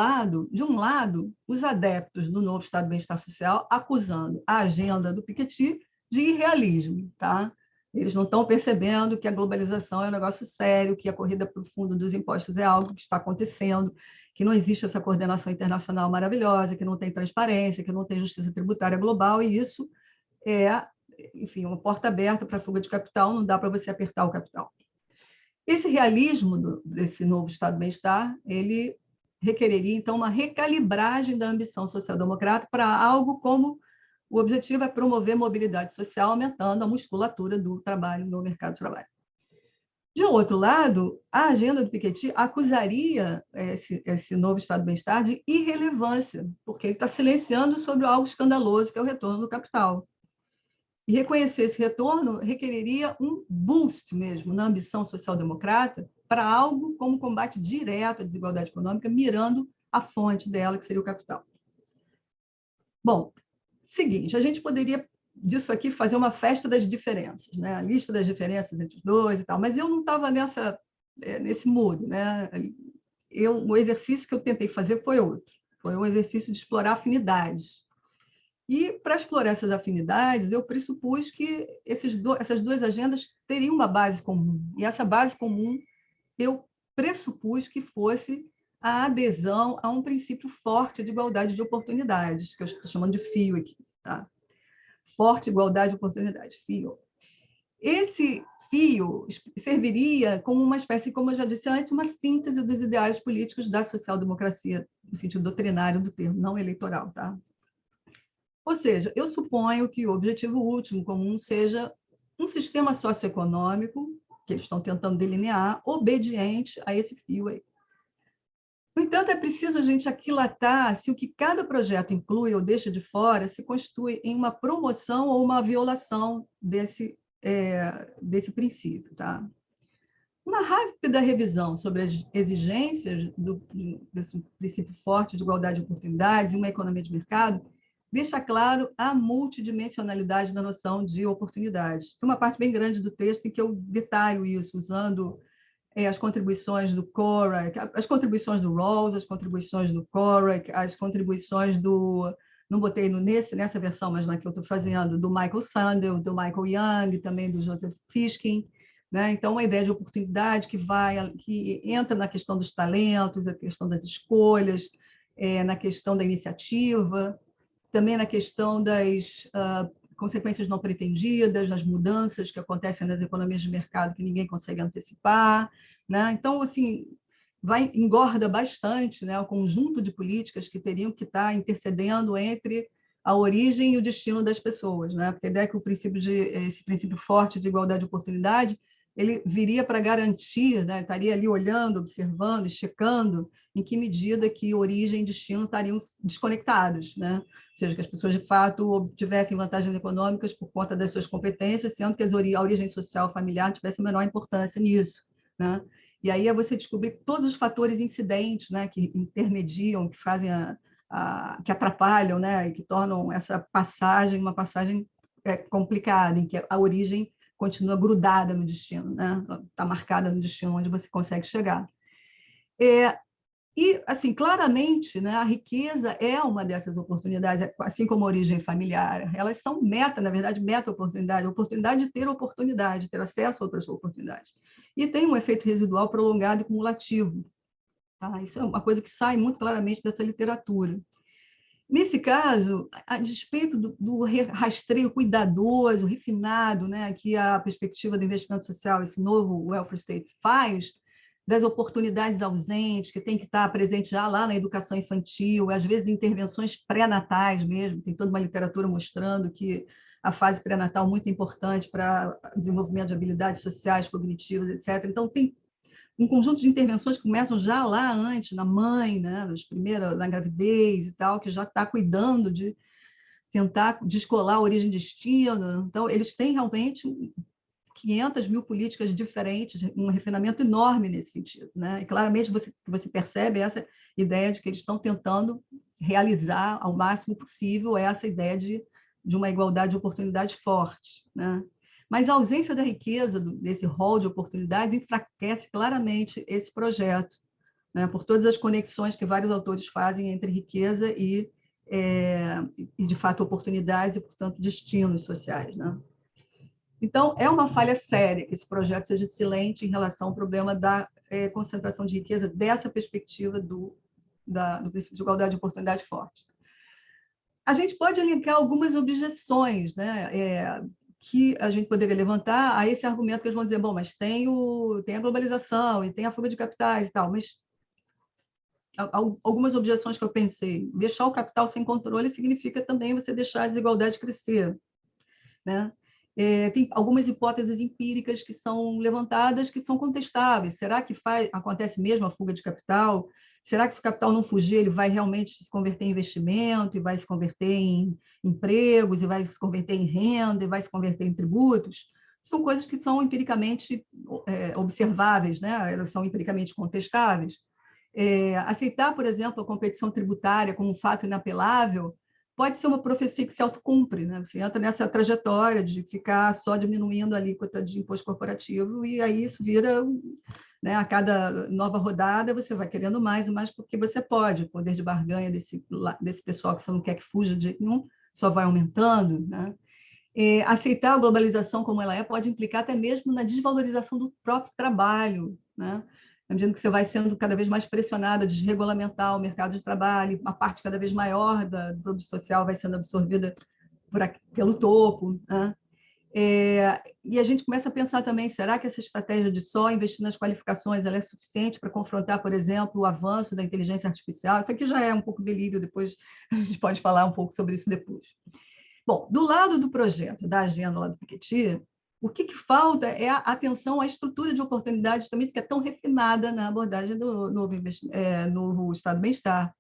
lado, os adeptos do novo Estado de Bem-Estar Social acusando a agenda do Piketty de irrealismo, tá? Eles não estão percebendo que a globalização é um negócio sério, que a corrida para o fundo dos impostos é algo que está acontecendo, que não existe essa coordenação internacional maravilhosa, que não tem transparência, que não tem justiça tributária global, e isso enfim, uma porta aberta para a fuga de capital, não dá para você apertar o capital. Esse realismo desse novo Estado de Bem-Estar, ele requereria, então, uma recalibragem da ambição social-democrata para algo como o objetivo é promover mobilidade social, aumentando a musculatura do trabalho no mercado de trabalho. De outro lado, a agenda do Piketty acusaria esse novo Estado de Bem-Estar de irrelevância, porque ele está silenciando sobre algo escandaloso, que é o retorno do capital. E reconhecer esse retorno requereria um boost mesmo na ambição social-democrata para algo como combate direto à desigualdade econômica, mirando a fonte dela, que seria o capital. Bom, seguinte, a gente poderia, disso aqui, fazer uma festa das diferenças, né? A lista das diferenças entre os dois e tal, mas eu não estava nesse mood, né? O exercício que eu tentei fazer foi outro, foi um exercício de explorar afinidades. E, para explorar essas afinidades, eu pressupus que essas duas agendas teriam uma base comum, e essa base comum eu pressupus que fosse a adesão a um princípio forte de igualdade de oportunidades, que eu estou chamando de FIO aqui, tá? Forte igualdade de oportunidades, FIO. Esse FIO serviria como uma espécie, como eu já disse antes, uma síntese dos ideais políticos da social-democracia, no sentido doutrinário do termo, não eleitoral, tá? Ou seja, eu suponho que o objetivo último comum seja um sistema socioeconômico, que eles estão tentando delinear, obediente a esse FIO aí. No entanto, é preciso a gente aquilatar se o que cada projeto inclui ou deixa de fora se constitui em uma promoção ou uma violação desse princípio. Tá? Uma rápida revisão sobre as exigências desse princípio forte de igualdade de oportunidades e uma economia de mercado deixa claro a multidimensionalidade da noção de oportunidades. Tem uma parte bem grande do texto em que eu detalho isso, usando as contribuições do Corak, as contribuições do Rawls, as contribuições do Corak, as contribuições não botei nessa versão, mas na que eu estou fazendo, do Michael Sandel, do Michael Young, também do Joseph Fishkin, né? Então, uma ideia de oportunidade que entra na questão dos talentos, a questão das escolhas, na questão da iniciativa, também na questão das consequências não pretendidas, das mudanças que acontecem nas economias de mercado que ninguém consegue antecipar, né? Então, assim, engorda bastante, né, o conjunto de políticas que teriam que estar intercedendo entre a origem e o destino das pessoas, né? Porque a ideia é que esse princípio forte de igualdade de oportunidade, ele viria para garantir, né, estaria ali olhando, observando e checando em que medida que origem e destino estariam desconectados, né? Ou seja, que as pessoas, de fato, obtivessem vantagens econômicas por conta das suas competências, sendo que a origem social familiar tivesse a menor importância nisso, né? E aí é você descobrir todos os fatores incidentes, né, que intermediam, que fazem que atrapalham, né, e que tornam essa passagem uma passagem complicada, em que a origem continua grudada no destino, né? Está marcada no destino onde você consegue chegar. E, assim, claramente, né, a riqueza é uma dessas oportunidades, assim como a origem familiar. Elas são na verdade, meta-oportunidade, oportunidade de ter acesso a outras oportunidades. E tem um efeito residual prolongado e cumulativo. Tá? Isso é uma coisa que sai muito claramente dessa literatura. Nesse caso, a despeito do rastreio cuidadoso, refinado, né, que a perspectiva do investimento social, esse novo welfare state faz, das oportunidades ausentes, que tem que estar presente já lá na educação infantil, às vezes intervenções pré-natais mesmo, tem toda uma literatura mostrando que a fase pré-natal é muito importante para o desenvolvimento de habilidades sociais, cognitivas, etc. Então, tem um conjunto de intervenções que começam já lá antes, na mãe, né, na gravidez e tal, que já está cuidando de tentar descolar a origem e destino. Então, eles têm realmente 500 mil políticas diferentes, um refinamento enorme nesse sentido, né? E claramente você percebe essa ideia de que eles estão tentando realizar ao máximo possível essa ideia de uma igualdade de oportunidade forte, né? Mas a ausência da riqueza desse rol de oportunidades enfraquece claramente esse projeto, né? Por todas as conexões que vários autores fazem entre riqueza e de fato, oportunidades e, portanto, destinos sociais, né? Então, é uma falha séria que esse projeto seja silente em relação ao problema da concentração de riqueza dessa perspectiva do princípio de igualdade de oportunidade forte. A gente pode elencar algumas objeções, né, que a gente poderia levantar a esse argumento que eles vão dizer, bom, mas tem a globalização e tem a fuga de capitais e tal, mas algumas objeções que eu pensei, deixar o capital sem controle significa também você deixar a desigualdade crescer, né? Tem algumas hipóteses empíricas que são levantadas que são contestáveis. Será que acontece mesmo a fuga de capital? Será que se o capital não fugir, ele vai realmente se converter em investimento, e vai se converter em empregos, e vai se converter em renda, e vai se converter em tributos? São coisas que são empiricamente observáveis, né? Elas são empiricamente contestáveis. Aceitar, por exemplo, a competição tributária como um fato inapelável pode ser uma profecia que se autocumpre, né? Você entra nessa trajetória de ficar só diminuindo a alíquota de imposto corporativo e aí isso vira, né, a cada nova rodada você vai querendo mais e mais porque você pode. O poder de barganha desse pessoal que você não quer que fuja de jeito nenhum só vai aumentando, né? Aceitar a globalização como ela pode implicar até mesmo na desvalorização do próprio trabalho, né? À medida que você vai sendo cada vez mais pressionada a desregulamentar o mercado de trabalho, uma parte cada vez maior do produto social vai sendo absorvida pelo topo, né? E a gente começa a pensar também, será que essa estratégia de só investir nas qualificações ela é suficiente para confrontar, por exemplo, o avanço da inteligência artificial? Isso aqui já é um pouco delírio, depois a gente pode falar um pouco sobre isso depois. Bom, do lado do projeto, da agenda lá do Piketty, o que falta é a atenção à estrutura de oportunidades também, que é tão refinada na abordagem do novo Estado do Bem-Estar.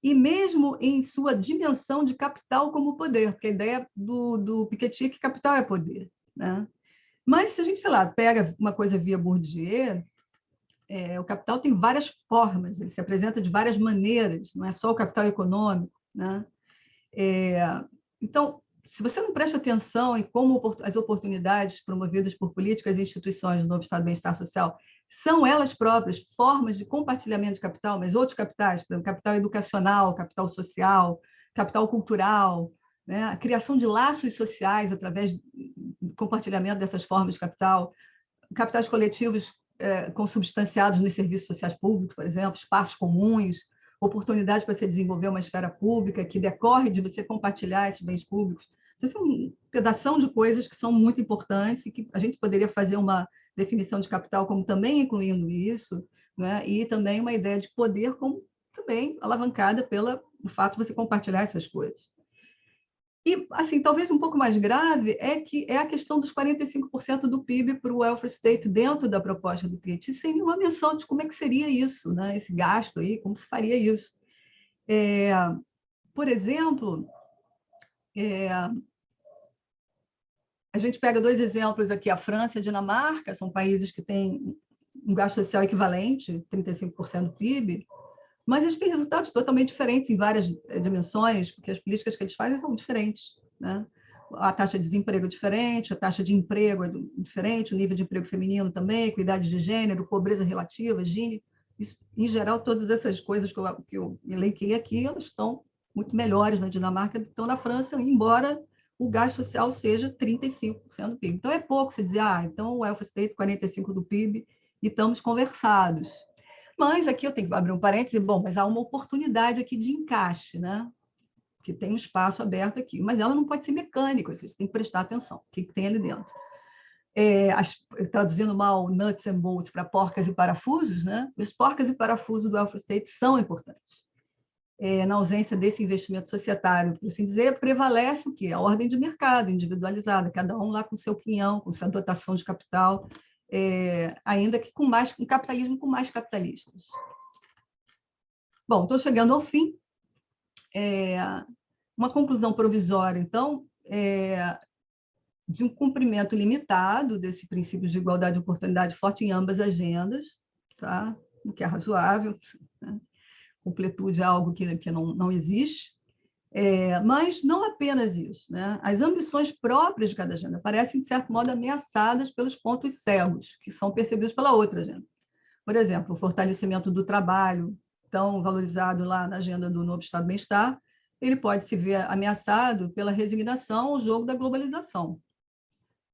E mesmo em sua dimensão de capital como poder, porque a ideia do Piketty é que capital é poder, né? Mas se a gente, sei lá, pega uma coisa via Bourdieu, o capital tem várias formas, ele se apresenta de várias maneiras, não é só o capital econômico, né? Então, se você não presta atenção em como as oportunidades promovidas por políticas e instituições do novo Estado de Bem-Estar Social são elas próprias formas de compartilhamento de capital, mas outros capitais, por exemplo, capital educacional, capital social, capital cultural, né? A criação de laços sociais através do compartilhamento dessas formas de capital, capitais coletivos consubstanciados nos serviços sociais públicos, por exemplo, espaços comuns, oportunidades para você desenvolver uma esfera pública que decorre de você compartilhar esses bens públicos. Então, isso é uma pedação de coisas que são muito importantes e que a gente poderia fazer uma definição de capital como também incluindo isso, né? E também uma ideia de poder como também alavancada pelo fato de você compartilhar essas coisas. E, assim, talvez um pouco mais grave é a questão dos 45% do PIB para o welfare state dentro da proposta do Piketty, sem nenhuma menção de como é que seria isso, né? Esse gasto aí, como se faria isso. Por exemplo, a gente pega dois exemplos aqui, a França e a Dinamarca, são países que têm um gasto social equivalente, 35% do PIB, mas eles têm resultados totalmente diferentes em várias dimensões, porque as políticas que eles fazem são diferentes, né? A taxa de desemprego é diferente, a taxa de emprego é diferente, o nível de emprego feminino também, equidade de gênero, pobreza relativa, Gini. Isso, em geral, todas essas coisas que eu elenquei aqui, elas estão muito melhores na Dinamarca do que estão na França, embora o gasto social seja 35% do PIB. Então, é pouco se dizer, então o welfare state, 45% do PIB, e estamos conversados. Mas aqui eu tenho que abrir um parêntese, bom, mas há uma oportunidade aqui de encaixe, né? Que tem um espaço aberto aqui, mas ela não pode ser mecânica, você tem que prestar atenção, o que tem ali dentro. Traduzindo mal nuts and bolts para porcas e parafusos, né? Os porcas e parafusos do welfare state são importantes. Na ausência desse investimento societário, por assim dizer, prevalece o quê? A ordem de mercado individualizada, cada um lá com seu quinhão, com sua dotação de capital, ainda que com um capitalismo com mais capitalistas. Bom, estou chegando ao fim. Uma conclusão provisória, então, de um cumprimento limitado desse princípio de igualdade de oportunidade forte em ambas as agendas, tá? O que é razoável, né? Completude é algo que não existe, mas não apenas isso, né? As ambições próprias de cada agenda parecem, de certo modo, ameaçadas pelos pontos cegos, que são percebidos pela outra agenda. Por exemplo, o fortalecimento do trabalho, tão valorizado lá na agenda do novo Estado do Bem-Estar, ele pode se ver ameaçado pela resignação ao jogo da globalização.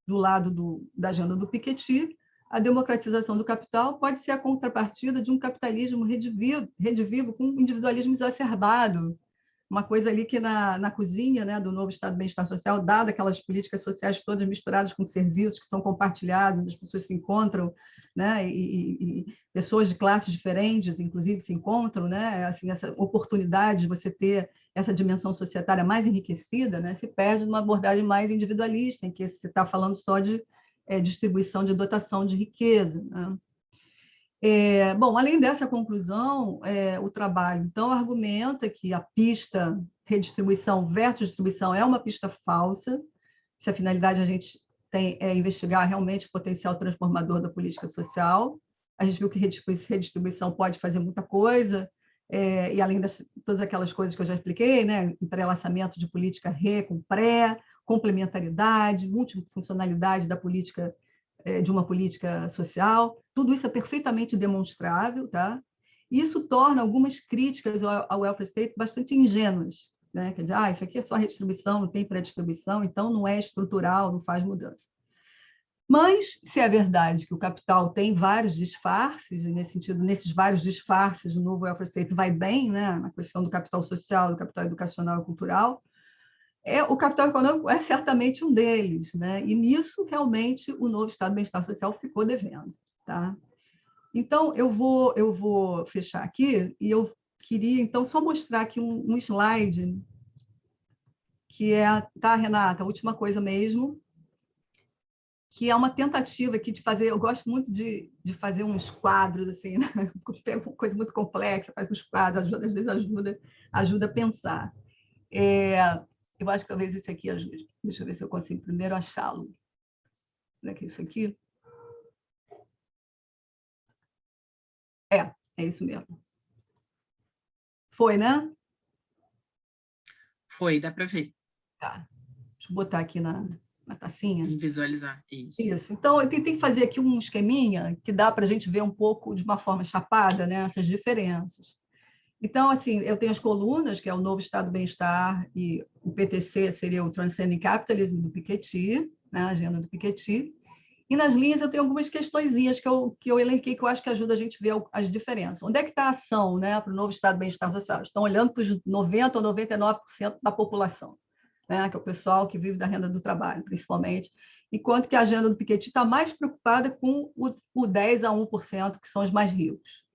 Do lado da agenda do Piketty, a democratização do capital pode ser a contrapartida de um capitalismo redivivo com um individualismo exacerbado, uma coisa ali que na cozinha, né, do novo Estado do Bem-Estar Social, dado aquelas políticas sociais todas misturadas com serviços que são compartilhados, onde as pessoas se encontram, né, e pessoas de classes diferentes, inclusive, se encontram, né, assim, essa oportunidade de você ter essa dimensão societária mais enriquecida, né, se perde numa abordagem mais individualista, em que você está falando só de distribuição de dotação de riqueza, né? Bom, além dessa conclusão, o trabalho, então, argumenta que a pista redistribuição versus distribuição é uma pista falsa, se a finalidade a gente tem é investigar realmente o potencial transformador da política social. A gente viu que redistribuição pode fazer muita coisa, e além de todas aquelas coisas que eu já expliquei, né, entrelaçamento de política com pré, complementaridade, multifuncionalidade da política, de uma política social, tudo isso é perfeitamente demonstrável, tá? Isso torna algumas críticas ao welfare state bastante ingênuas, né? Quer dizer, isso aqui é só redistribuição, não tem pré-distribuição, então não é estrutural, não faz mudança. Mas, se é verdade que o capital tem vários disfarces, e nesse sentido, nesses vários disfarces, o novo welfare state vai bem, né? Na questão do capital social, do capital educacional e cultural, o capital econômico é certamente um deles, né? E nisso, realmente, o novo Estado do Bem-Estar Social ficou devendo, tá? Então, eu vou fechar aqui, e eu queria, então, só mostrar aqui um slide, que tá, Renata, a última coisa mesmo, que é uma tentativa aqui de fazer, eu gosto muito de fazer uns quadros, assim, né? Pega uma coisa muito complexa, faz uns quadros, às vezes ajuda a pensar. Eu acho que talvez esse aqui ajude. Deixa eu ver se eu consigo primeiro achá-lo. Será que é isso aqui? É isso mesmo. Foi, né? Foi, dá para ver. Tá. Deixa eu botar aqui na tacinha. E visualizar, isso. Isso. Então, eu tentei fazer aqui um esqueminha que dá para a gente ver um pouco, de uma forma chapada, né, essas diferenças. Então, assim, eu tenho as colunas, que é o Novo Estado do Bem-Estar, e o PTC seria o Transcending Capitalism do Piketty, né, a agenda do Piketty. E nas linhas eu tenho algumas questõezinhas que eu elenquei, que eu acho que ajuda a gente a ver as diferenças. Onde é que está a ação, né, para o Novo Estado do Bem-Estar Social? Estão olhando para os 90% ou 99% da população, né, que é o pessoal que vive da renda do trabalho, principalmente, enquanto que a agenda do Piketty está mais preocupada com o 10% a 1%, que são os mais ricos.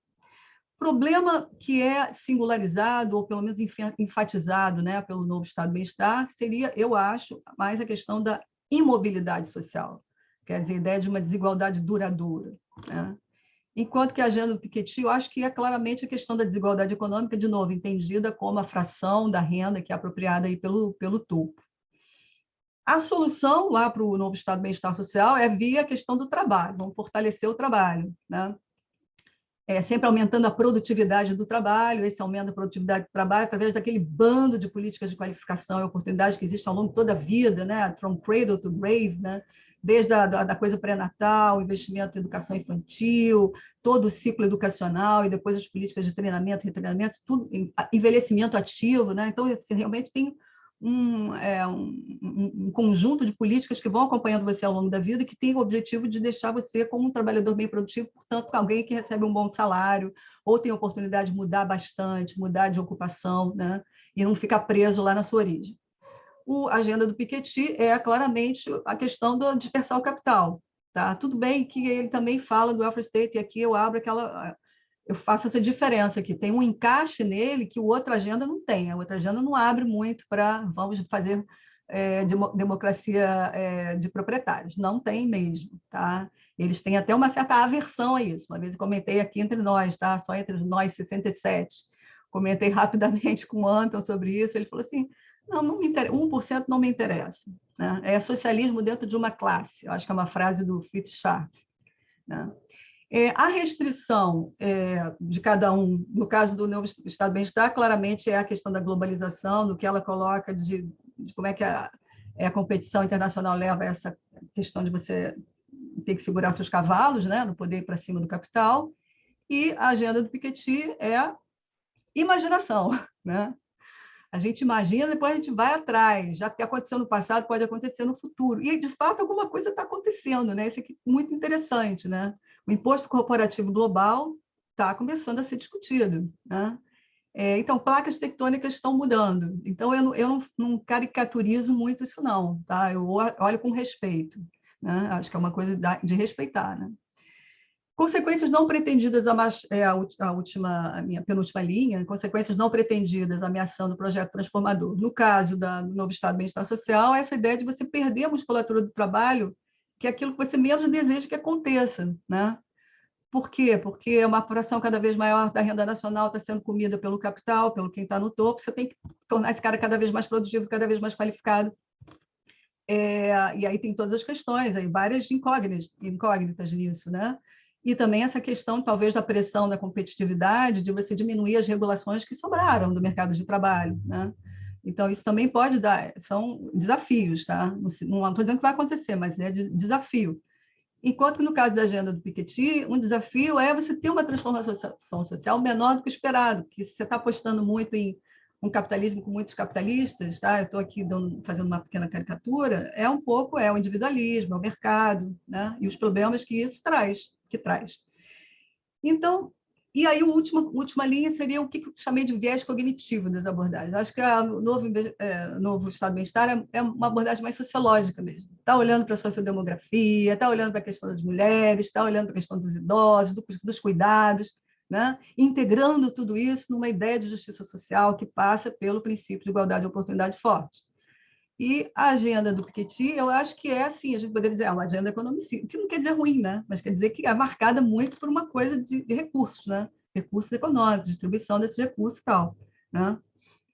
Problema que é singularizado, ou pelo menos enfatizado, né, pelo novo Estado do Bem-Estar, seria, eu acho, mais a questão da imobilidade social, quer dizer, a ideia de uma desigualdade duradoura, né? Enquanto que a agenda do Piketty, eu acho que é claramente a questão da desigualdade econômica, de novo, entendida como a fração da renda que é apropriada aí pelo topo. A solução lá para o novo Estado de Bem-Estar Social é via a questão do trabalho, vamos fortalecer o trabalho, né? Sempre aumentando a produtividade do trabalho, esse aumento da produtividade do trabalho através daquele bando de políticas de qualificação e oportunidades que existem ao longo de toda a vida, né? From cradle to grave, né? Desde da coisa pré-natal, investimento em educação infantil, todo o ciclo educacional e depois as políticas de treinamento, retreinamento, tudo, envelhecimento ativo, né? Então, realmente tem um conjunto de políticas que vão acompanhando você ao longo da vida e que tem o objetivo de deixar você como um trabalhador bem produtivo, portanto, alguém que recebe um bom salário, ou tem a oportunidade de mudar bastante, mudar de ocupação, né? E não ficar preso lá na sua origem. A agenda do Piketty é claramente a questão da dispersar o capital. Tá? Tudo bem que ele também fala do welfare state, e aqui eu faço essa diferença aqui. Tem um encaixe nele que o outra agenda não tem. A outra agenda não abre muito para vamos fazer democracia de proprietários. Não tem mesmo. Tá? Eles têm até uma certa aversão a isso. Uma vez eu comentei aqui entre nós, tá? Só entre nós 67. Comentei rapidamente com o Anton sobre isso. Ele falou assim, não me interessa, 1% não me interessa. Né? É socialismo dentro de uma classe. Eu acho que é uma frase do Fritz Scharf. Né? A restrição de cada um, no caso do novo Estado de Bem-Estar, claramente é a questão da globalização, do que ela coloca de como é que a competição internacional leva a essa questão de você ter que segurar seus cavalos, né, não poder ir para cima do capital, e a agenda do Piketty é a imaginação. Né? A gente imagina, depois a gente vai atrás. Já que aconteceu no passado, pode acontecer no futuro. E, de fato, alguma coisa está acontecendo, né? Isso aqui é muito interessante, né? O imposto corporativo global está começando a ser discutido, né? Então, placas tectônicas estão mudando. Então, eu não caricaturizo muito isso, não, tá? Eu olho com respeito, né? Acho que é uma coisa de respeitar, né? Consequências não pretendidas, a minha penúltima linha, consequências não pretendidas ameaçando o projeto transformador. No caso do novo Estado de Bem-Estar Social, essa ideia de você perder a musculatura do trabalho, que é aquilo que você menos deseja que aconteça. Né? Por quê? Porque uma fração cada vez maior da renda nacional está sendo comida pelo capital, pelo quem está no topo, você tem que tornar esse cara cada vez mais produtivo, cada vez mais qualificado. E aí tem todas as questões, aí várias incógnitas nisso, né? E também essa questão, talvez, da pressão da competitividade, de você diminuir as regulações que sobraram do mercado de trabalho, né? Então, isso também pode dar, são desafios, tá? Não estou dizendo que vai acontecer, mas é desafio. Enquanto que, no caso da agenda do Piketty, um desafio é você ter uma transformação social menor do que o esperado, porque se você está apostando muito em um capitalismo com muitos capitalistas, tá? Eu estou aqui fazendo uma pequena caricatura, é um pouco o individualismo, é o mercado, né? E os problemas que isso traz. Então, e aí a última linha seria o que eu chamei de viés cognitivo das abordagens. Acho que o novo Estado de Bem-Estar é uma abordagem mais sociológica mesmo. Está olhando para a sociodemografia, está olhando para a questão das mulheres, está olhando para a questão dos idosos, dos cuidados, né? Integrando tudo isso numa ideia de justiça social que passa pelo princípio de igualdade de oportunidade forte. E a agenda do Piketty, eu acho que é assim, a gente poderia dizer, uma agenda economicista, que não quer dizer ruim, né? Mas quer dizer que é marcada muito por uma coisa de recursos, né? Recursos econômicos, distribuição desses recursos e tal. Né?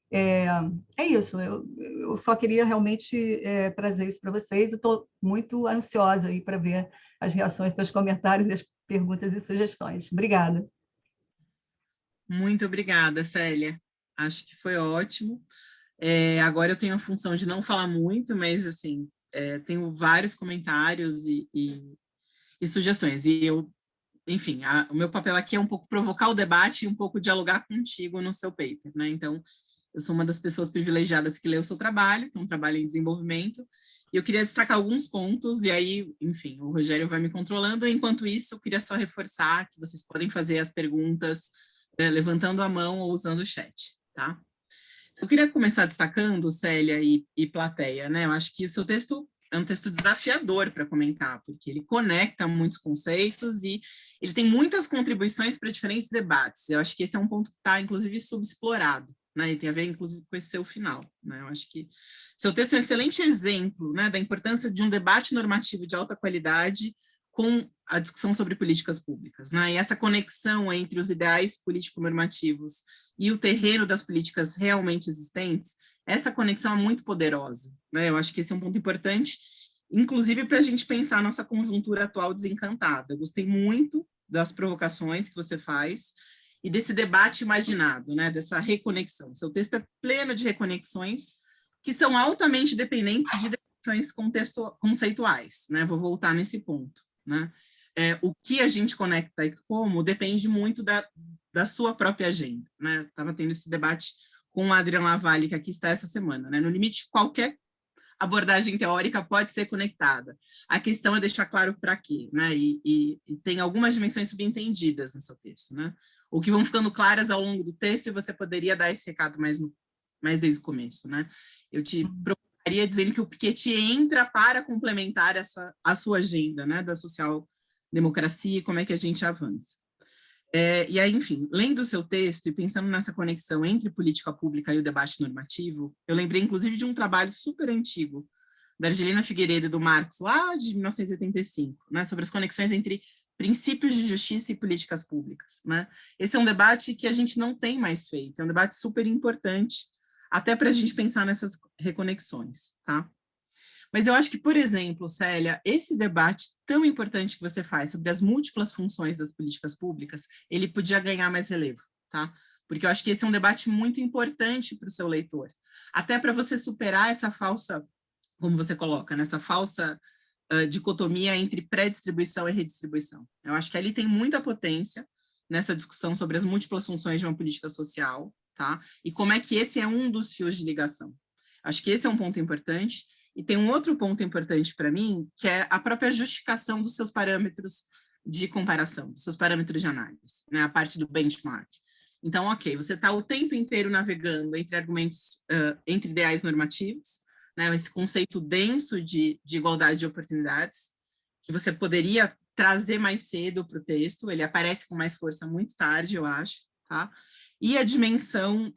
É isso, eu só queria realmente trazer isso para vocês, eu estou muito ansiosa aí para ver as reações dos comentários, as perguntas e sugestões. Obrigada. Muito obrigada, Célia. Acho que foi ótimo. Agora eu tenho a função de não falar muito, mas assim, tenho vários comentários e sugestões. E eu, enfim, o meu papel aqui é um pouco provocar o debate e um pouco dialogar contigo no seu paper, né? Então, eu sou uma das pessoas privilegiadas que lê o seu trabalho, que é um trabalho em desenvolvimento, e eu queria destacar alguns pontos, e aí, enfim, o Rogério vai me controlando. Enquanto isso, eu queria só reforçar que vocês podem fazer as perguntas levantando a mão ou usando o chat, tá? Eu queria começar destacando, Célia e plateia, né? Eu acho que o seu texto é um texto desafiador para comentar, porque ele conecta muitos conceitos e ele tem muitas contribuições para diferentes debates. Eu acho que esse é um ponto que está, inclusive, subexplorado, né? E tem a ver, inclusive, com esse seu final, né? Eu acho que seu texto é um excelente exemplo, né, da importância de um debate normativo de alta qualidade com a discussão sobre políticas públicas, né? E essa conexão entre os ideais político-normativos e o terreno das políticas realmente existentes, essa conexão é muito poderosa, né? Eu acho que esse é um ponto importante, inclusive para a gente pensar a nossa conjuntura atual desencantada. Eu gostei muito das provocações que você faz e desse debate imaginado, né? Dessa reconexão. Seu texto é pleno de reconexões que são altamente dependentes de definições conceituais, né? Vou voltar nesse ponto, né? O que a gente conecta e como depende muito da sua própria agenda, né? Estava tendo esse debate com o Adrian Lavalle, que aqui está essa semana, né? No limite, qualquer abordagem teórica pode ser conectada. A questão é deixar claro para quê, né? E tem algumas dimensões subentendidas no seu texto, né? Ou que vão ficando claras ao longo do texto, e você poderia dar esse recado mais desde o começo, né? Eu te provocaria dizendo que o Piketty entra para complementar a sua agenda, né? Da social-democracia e como é que a gente avança. E aí, enfim, lendo o seu texto e pensando nessa conexão entre política pública e o debate normativo, eu lembrei, inclusive, de um trabalho super antigo, da Argelina Figueiredo e do Marcos, lá de 1985, né, sobre as conexões entre princípios de justiça e políticas públicas, né? Esse é um debate que a gente não tem mais feito, é um debate super importante, até para a gente pensar nessas reconexões, tá? Mas eu acho que, por exemplo, Célia, esse debate tão importante que você faz sobre as múltiplas funções das políticas públicas, ele podia ganhar mais relevo, tá? Porque eu acho que esse é um debate muito importante para o seu leitor. Até para você superar essa falsa, como você coloca, nessa falsa dicotomia entre pré-distribuição e redistribuição. Eu acho que ali tem muita potência nessa discussão sobre as múltiplas funções de uma política social, tá? E como é que esse é um dos fios de ligação. Acho que esse é um ponto importante. E tem um outro ponto importante para mim, que é a própria justificação dos seus parâmetros de comparação, dos seus parâmetros de análise, né? A parte do benchmark. Então, ok, você está o tempo inteiro navegando entre argumentos, entre ideais normativos, né? Esse conceito denso de igualdade de oportunidades, que você poderia trazer mais cedo para o texto, ele aparece com mais força muito tarde, eu acho, tá? E a dimensão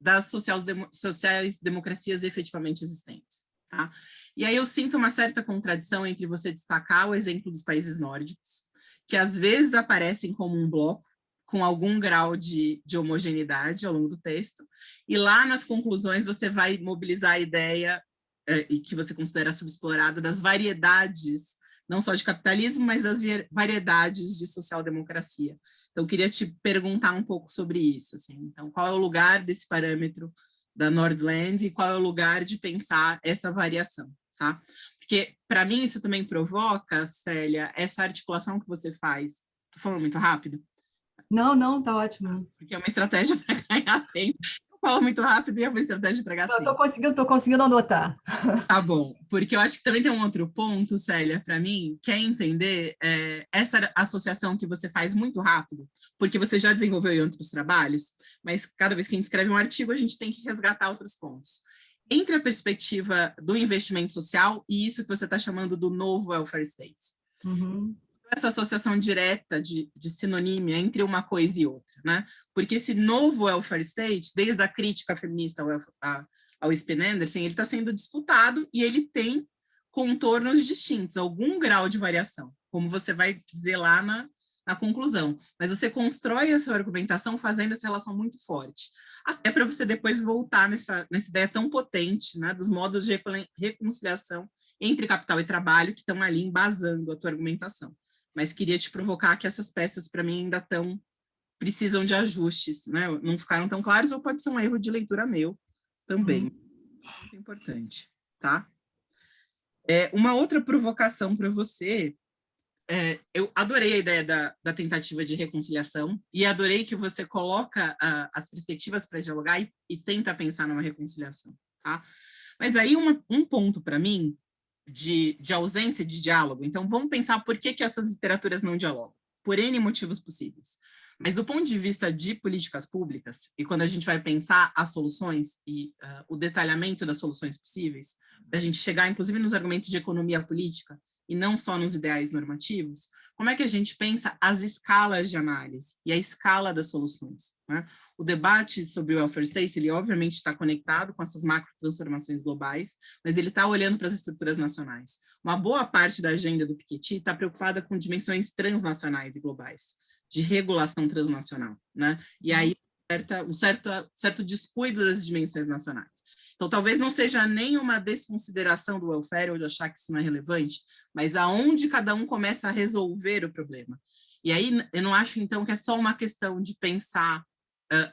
das sociais-democracias efetivamente existentes. Tá? E aí eu sinto uma certa contradição entre você destacar o exemplo dos países nórdicos, que às vezes aparecem como um bloco, com algum grau de homogeneidade ao longo do texto, e lá nas conclusões você vai mobilizar a ideia, e que você considera subexplorada, das variedades, não só de capitalismo, mas das variedades de social-democracia. Então, eu queria te perguntar um pouco sobre isso. Assim. Então, qual é o lugar desse parâmetro da Nordland e qual é o lugar de pensar essa variação, tá? Porque, para mim, isso também provoca, Célia, essa articulação que você faz. Estou falando muito rápido? Não, tá ótimo. Porque é uma estratégia para ganhar tempo. Eu falo muito rápido e é uma estratégia para ganhar tempo. Estou conseguindo anotar. Tá bom, porque eu acho que também tem um outro ponto, Célia, para mim, que é entender essa associação que você faz muito rápido, porque você já desenvolveu em outros trabalhos, mas cada vez que a gente escreve um artigo, a gente tem que resgatar outros pontos. Entre a perspectiva do investimento social e isso que você está chamando do novo welfare state. Uhum. Essa associação direta de sinonímia entre uma coisa e outra, né? Porque esse novo welfare state, desde a crítica feminista ao Spin Anderson, ele está sendo disputado e ele tem contornos distintos, algum grau de variação, como você vai dizer lá na conclusão. Mas você constrói a sua argumentação fazendo essa relação muito forte, até para você depois voltar nessa ideia tão potente, né, dos modos de reconciliação entre capital e trabalho que estão ali embasando a tua argumentação. Mas queria te provocar que essas peças, para mim, ainda precisam de ajustes, né? Não ficaram tão claros, ou pode ser um erro de leitura meu também. Muito importante, tá? Uma outra provocação para você, eu adorei a ideia da tentativa de reconciliação e adorei que você coloca as perspectivas para dialogar e tenta pensar numa reconciliação, tá? Mas aí um ponto para mim de ausência de diálogo. Então, vamos pensar por que essas literaturas não dialogam. Por N motivos possíveis. Mas do ponto de vista de políticas públicas, e quando a gente vai pensar as soluções e o detalhamento das soluções possíveis, para a gente chegar, inclusive, nos argumentos de economia política, e não só nos ideais normativos, como é que a gente pensa as escalas de análise e a escala das soluções, né? O debate sobre o welfare state, ele obviamente está conectado com essas macro transformações globais, mas ele está olhando para as estruturas nacionais. Uma boa parte da agenda do Piketty está preocupada com dimensões transnacionais e globais, de regulação transnacional, né? E aí um certo descuido das dimensões nacionais. Então, talvez não seja nem uma desconsideração do welfare ou de achar que isso não é relevante, mas aonde cada um começa a resolver o problema. E aí, eu não acho, então, que é só uma questão de pensar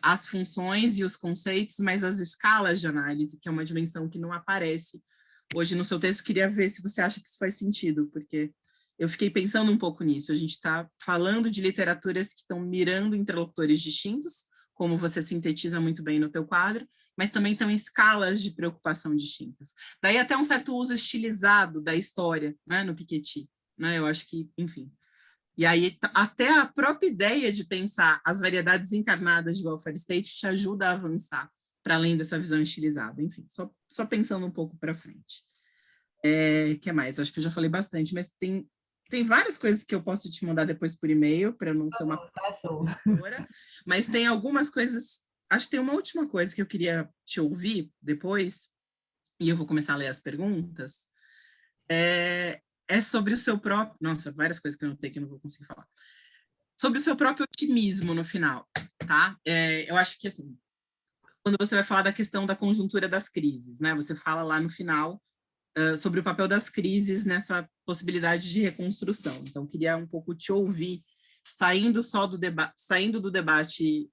as funções e os conceitos, mas as escalas de análise, que é uma dimensão que não aparece hoje no seu texto. Queria ver se você acha que isso faz sentido, porque eu fiquei pensando um pouco nisso. A gente está falando de literaturas que estão mirando interlocutores distintos, como você sintetiza muito bem no teu quadro, mas também estão em escalas de preocupação distintas. Daí até um certo uso estilizado da história, né, no Piketty, né? Eu acho que, enfim. E aí até a própria ideia de pensar as variedades encarnadas de welfare state te ajuda a avançar para além dessa visão estilizada. Enfim, só pensando um pouco para frente. Que mais? Acho que eu já falei bastante, mas tem várias coisas que eu posso te mandar depois por e-mail, para não ser uma professora, mas tem algumas coisas, acho que tem uma última coisa que eu queria te ouvir depois, e eu vou começar a ler as perguntas, é sobre o seu próprio, nossa, várias coisas que eu notei que eu não vou conseguir falar, sobre o seu próprio otimismo no final, tá? Eu acho que, assim, quando você vai falar da questão da conjuntura das crises, né, você fala lá no final, sobre o papel das crises nessa possibilidade de reconstrução. Então, queria um pouco te ouvir, saindo do debate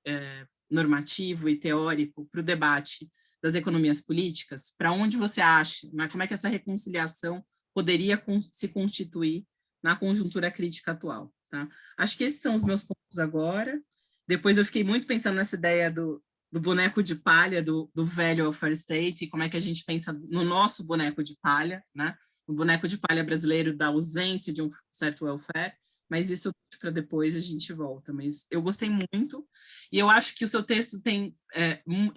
normativo e teórico para o debate das economias políticas, para onde você acha, né, como é que essa reconciliação poderia se constituir na conjuntura crítica atual. Tá? Acho que esses são os meus pontos agora. Depois eu fiquei muito pensando nessa ideia do boneco de palha do velho welfare state, e como é que a gente pensa no nosso boneco de palha, né? O boneco de palha brasileiro da ausência de um certo welfare, mas isso para depois a gente volta. Mas eu gostei muito, e eu acho que o seu texto tem,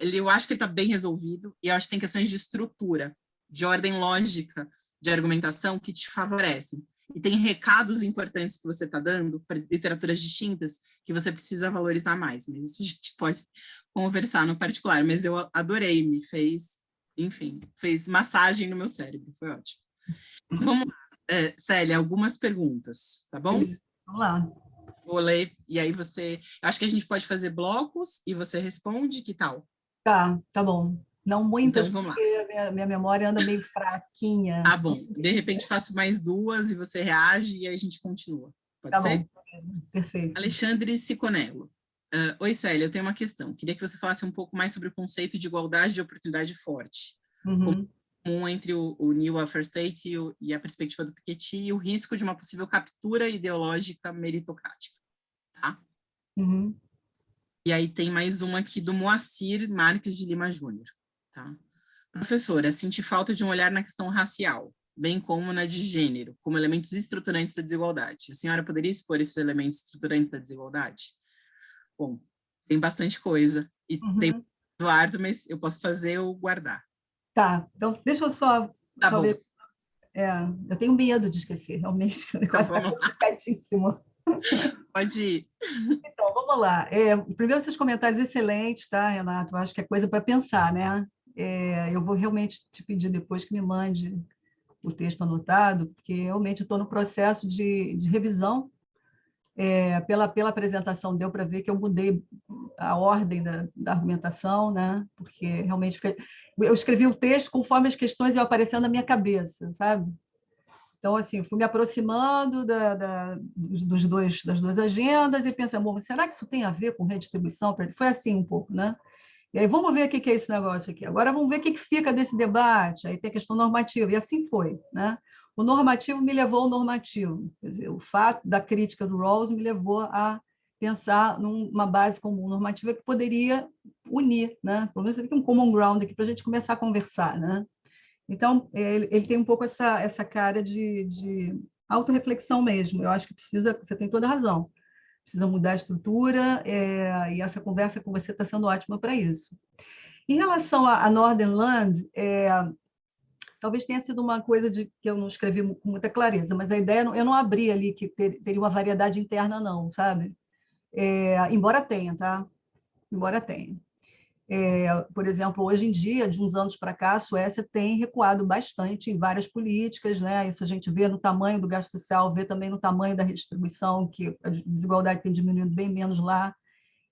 eu acho que ele está bem resolvido, e eu acho que tem questões de estrutura, de ordem lógica, de argumentação que te favorecem. E tem recados importantes que você está dando para literaturas distintas que você precisa valorizar mais, mas isso a gente pode conversar no particular, mas eu adorei, me fez, enfim, fez massagem no meu cérebro, foi ótimo. Vamos lá, Célia, algumas perguntas, tá bom? Vamos lá. Vou ler, e aí acho que a gente pode fazer blocos, e você responde, que tal? Tá bom. Não muitas, então, vamos porque lá. Minha memória anda meio fraquinha. Tá bom, de repente faço mais duas, e você reage, e aí a gente continua. Pode ser? Tá bom, perfeito. Alexandre Siconello. Oi, Célia, eu tenho uma questão. Queria que você falasse um pouco mais sobre o conceito de igualdade de oportunidade forte. Comum entre o New Welfare State e a perspectiva do Piketty, e o risco de uma possível captura ideológica meritocrática. Tá? E aí tem mais uma aqui do Moacir Marques de Lima Júnior. Tá? Professora, senti falta de um olhar na questão racial, bem como na de gênero, como elementos estruturantes da desigualdade. A senhora poderia expor esses elementos estruturantes da desigualdade? Bom, tem bastante coisa, e tem Eduardo, mas eu posso fazer ou guardar. Tá, então deixa eu só ver. Eu tenho medo de esquecer, realmente, o negócio está complicadíssimo. Pode ir. Então, vamos lá. Primeiro, seus comentários excelentes, tá, Renato? Eu acho que é coisa para pensar, né? Eu vou realmente te pedir depois que me mande o texto anotado, porque realmente estou no processo de revisão. Pela apresentação deu para ver que eu mudei a ordem da argumentação, né? Porque realmente eu escrevi o texto conforme as questões iam aparecendo na minha cabeça, sabe? Então, assim, fui me aproximando das duas agendas e pensando, bom, será que isso tem a ver com redistribuição? Foi assim um pouco, né? E aí, vamos ver o que é esse negócio aqui. Agora, vamos ver o que fica desse debate. Aí tem a questão normativa, e assim foi, né? O normativo me levou ao normativo. Quer dizer, o fato da crítica do Rawls me levou a pensar numa base comum normativa que poderia unir, né? Pelo menos um common ground aqui para a gente começar a conversar, né? Então, ele tem um pouco essa cara de autorreflexão mesmo. Eu acho que você tem toda a razão. Precisa mudar a estrutura, e essa conversa com você está sendo ótima para isso. Em relação a Northern Land, talvez tenha sido uma coisa que eu não escrevi com muita clareza, mas a ideia, eu não abri ali que teria uma variedade interna, não, sabe? Embora tenha, tá? Embora tenha. Por exemplo, hoje em dia, de uns anos para cá, a Suécia tem recuado bastante em várias políticas, né? Isso a gente vê no tamanho do gasto social, vê também no tamanho da redistribuição, que a desigualdade tem diminuído bem menos lá,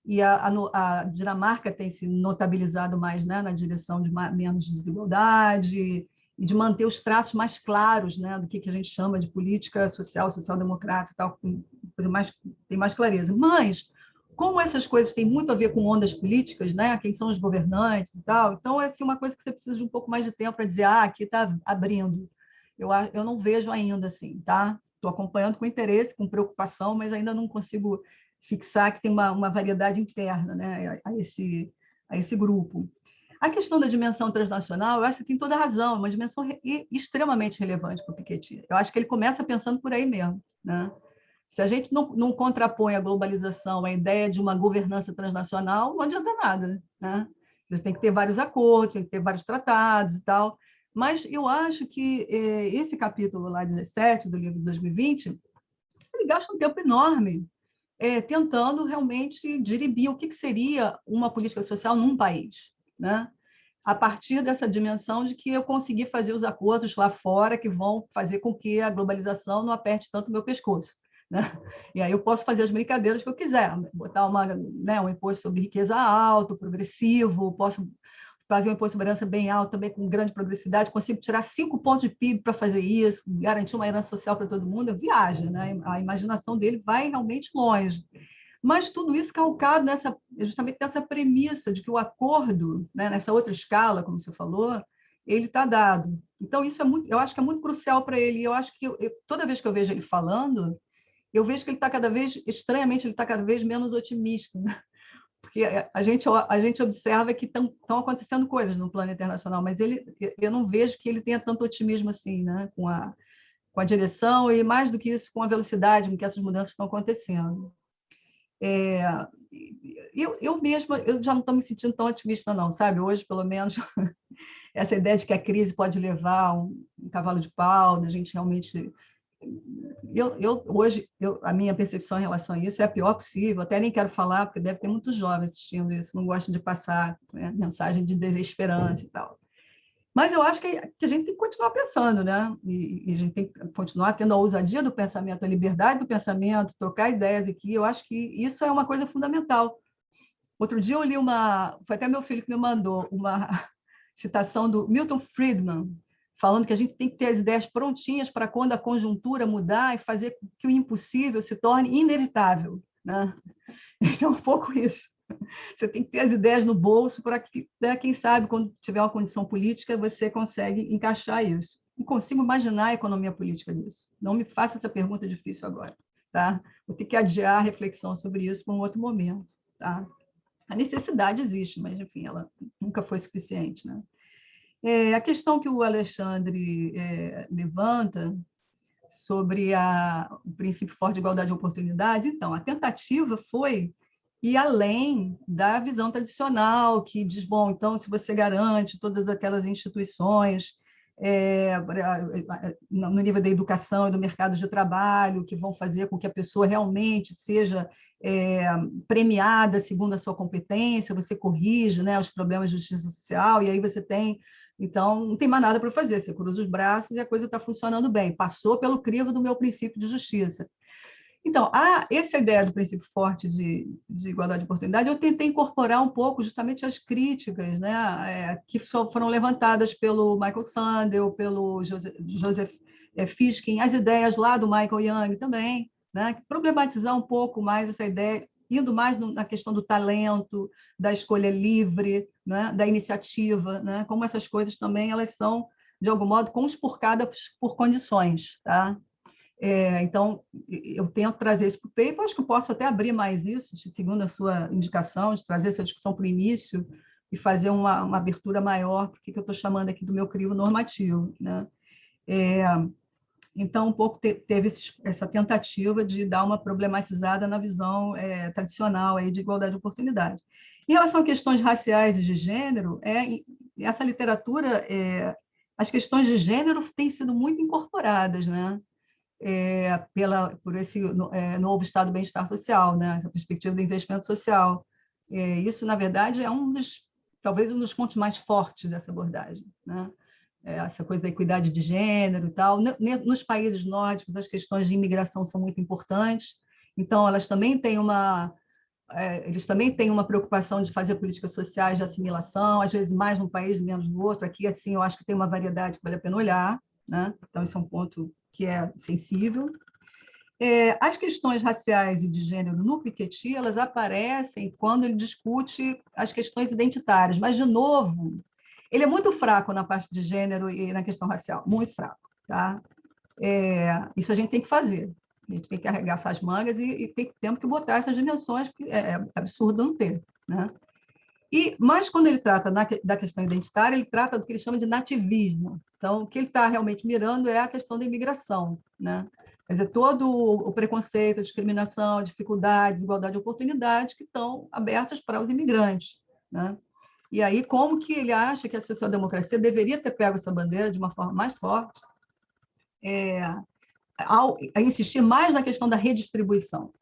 e a Dinamarca tem se notabilizado mais, né, na direção de menos desigualdade e de manter os traços mais claros, né, do que a gente chama de política social, social-democrata e tal, tem mais clareza. Mas como essas coisas têm muito a ver com ondas políticas, né? Quem são os governantes e tal, então é assim, uma coisa que você precisa de um pouco mais de tempo para dizer, aqui está abrindo. Eu não vejo ainda assim, tá? Estou acompanhando com interesse, com preocupação, mas ainda não consigo fixar que tem uma variedade interna, né, a esse grupo. A questão da dimensão transnacional, eu acho que tem toda a razão, é uma dimensão extremamente relevante para o Piketty. Eu acho que ele começa pensando por aí mesmo, né? Se a gente não contrapõe a globalização, a ideia de uma governança transnacional, não adianta nada, né? Você tem que ter vários acordos, tem que ter vários tratados e tal. Mas eu acho que esse capítulo lá 17 do livro de 2020, ele gasta um tempo enorme tentando realmente dirimir o que seria uma política social num país, né? A partir dessa dimensão de que eu consegui fazer os acordos lá fora que vão fazer com que a globalização não aperte tanto o meu pescoço, né? E aí eu posso fazer as brincadeiras que eu quiser, botar um imposto sobre riqueza alto, progressivo, posso fazer um imposto sobre herança bem alto, também com grande progressividade, consigo tirar 5 pontos de PIB para fazer isso, garantir uma herança social para todo mundo, viaja, né? A imaginação dele vai realmente longe. Mas tudo isso calcado justamente nessa premissa de que o acordo, né, nessa outra escala, como você falou, ele está dado. Então, isso eu acho que é muito crucial para ele. Eu acho que toda vez que eu vejo ele falando, eu vejo que ele está estranhamente, ele está cada vez menos otimista, né? Porque a gente observa que estão acontecendo coisas no plano internacional, mas eu não vejo que ele tenha tanto otimismo assim, né, com a direção e, mais do que isso, com a velocidade com que essas mudanças estão acontecendo. Eu mesma já não estou me sentindo tão otimista, não, sabe? Hoje, pelo menos, essa ideia de que a crise pode levar um cavalo de pau, da gente realmente... Hoje, a minha percepção em relação a isso é a pior possível, até nem quero falar, porque deve ter muitos jovens assistindo isso, não gostam de passar, né, mensagem de desesperança e tal. Mas eu acho que a gente tem que continuar pensando, né? E a gente tem que continuar tendo a ousadia do pensamento, a liberdade do pensamento, trocar ideias aqui. Eu acho que isso é uma coisa fundamental. Outro dia eu li foi até meu filho que me mandou uma citação do Milton Friedman, falando que a gente tem que ter as ideias prontinhas para quando a conjuntura mudar e fazer com que o impossível se torne inevitável, né? Então, um pouco isso. Você tem que ter as ideias no bolso para que, né, quem sabe, quando tiver uma condição política, você consegue encaixar isso. Não consigo imaginar a economia política nisso. Não me faça essa pergunta difícil agora, tá? Vou ter que adiar a reflexão sobre isso para um outro momento, tá? A necessidade existe, mas, enfim, ela nunca foi suficiente, né? A questão que o Alexandre levanta sobre o princípio forte de igualdade de oportunidades, então, a tentativa foi ir além da visão tradicional, que diz, bom, então, se você garante todas aquelas instituições no nível da educação e do mercado de trabalho, que vão fazer com que a pessoa realmente seja premiada segundo a sua competência, você corrige, né, os problemas de justiça social, e aí você tem... Então, não tem mais nada para fazer, você cruza os braços e a coisa está funcionando bem, passou pelo crivo do meu princípio de justiça. Então, essa ideia do princípio forte de igualdade de oportunidade, eu tentei incorporar um pouco justamente as críticas, né, que foram levantadas pelo Michael Sandel, pelo Joseph Fishkin, as ideias lá do Michael Young também, né, problematizar um pouco mais essa ideia, indo mais na questão do talento, da escolha livre, né, da iniciativa, né, como essas coisas também elas são, de algum modo, conspurcadas por condições, tá? Então, eu tento trazer isso para o paper, acho que eu posso até abrir mais isso, segundo a sua indicação, de trazer essa discussão para o início e fazer uma abertura maior, porque eu estou chamando aqui do meu crivo normativo, né? Então, um pouco teve essa tentativa de dar uma problematizada na visão tradicional aí de igualdade de oportunidade. Em relação a questões raciais e de gênero, essa literatura as questões de gênero têm sido muito incorporadas, né? Por esse novo Estado do Bem-Estar Social, né? Essa perspectiva do investimento social. Isso, na verdade, é talvez um dos pontos mais fortes dessa abordagem, né? Essa coisa da equidade de gênero e tal. Nos países nórdicos, as questões de imigração são muito importantes, então eles também têm uma preocupação de fazer políticas sociais de assimilação, às vezes mais num país, menos no outro. Aqui, assim, eu acho que tem uma variedade que vale a pena olhar, né? Então, esse é um ponto que é sensível. As questões raciais e de gênero no Piketty, elas aparecem quando ele discute as questões identitárias, mas, de novo, ele é muito fraco na parte de gênero e na questão racial, muito fraco. Tá? Isso a gente tem que fazer. A gente tem que arregaçar as mangas e temos que botar essas dimensões, porque é absurdo não ter. Né? Mas, quando ele trata da questão identitária, ele trata do que ele chama de nativismo. Então, o que ele está realmente mirando é a questão da imigração. Né? Quer dizer, todo o preconceito, a discriminação, a dificuldade, desigualdade de oportunidades que estão abertas para os imigrantes. Né? E aí, como que ele acha que a social-democracia deveria ter pego essa bandeira de uma forma mais forte, a insistir mais na questão da redistribuição.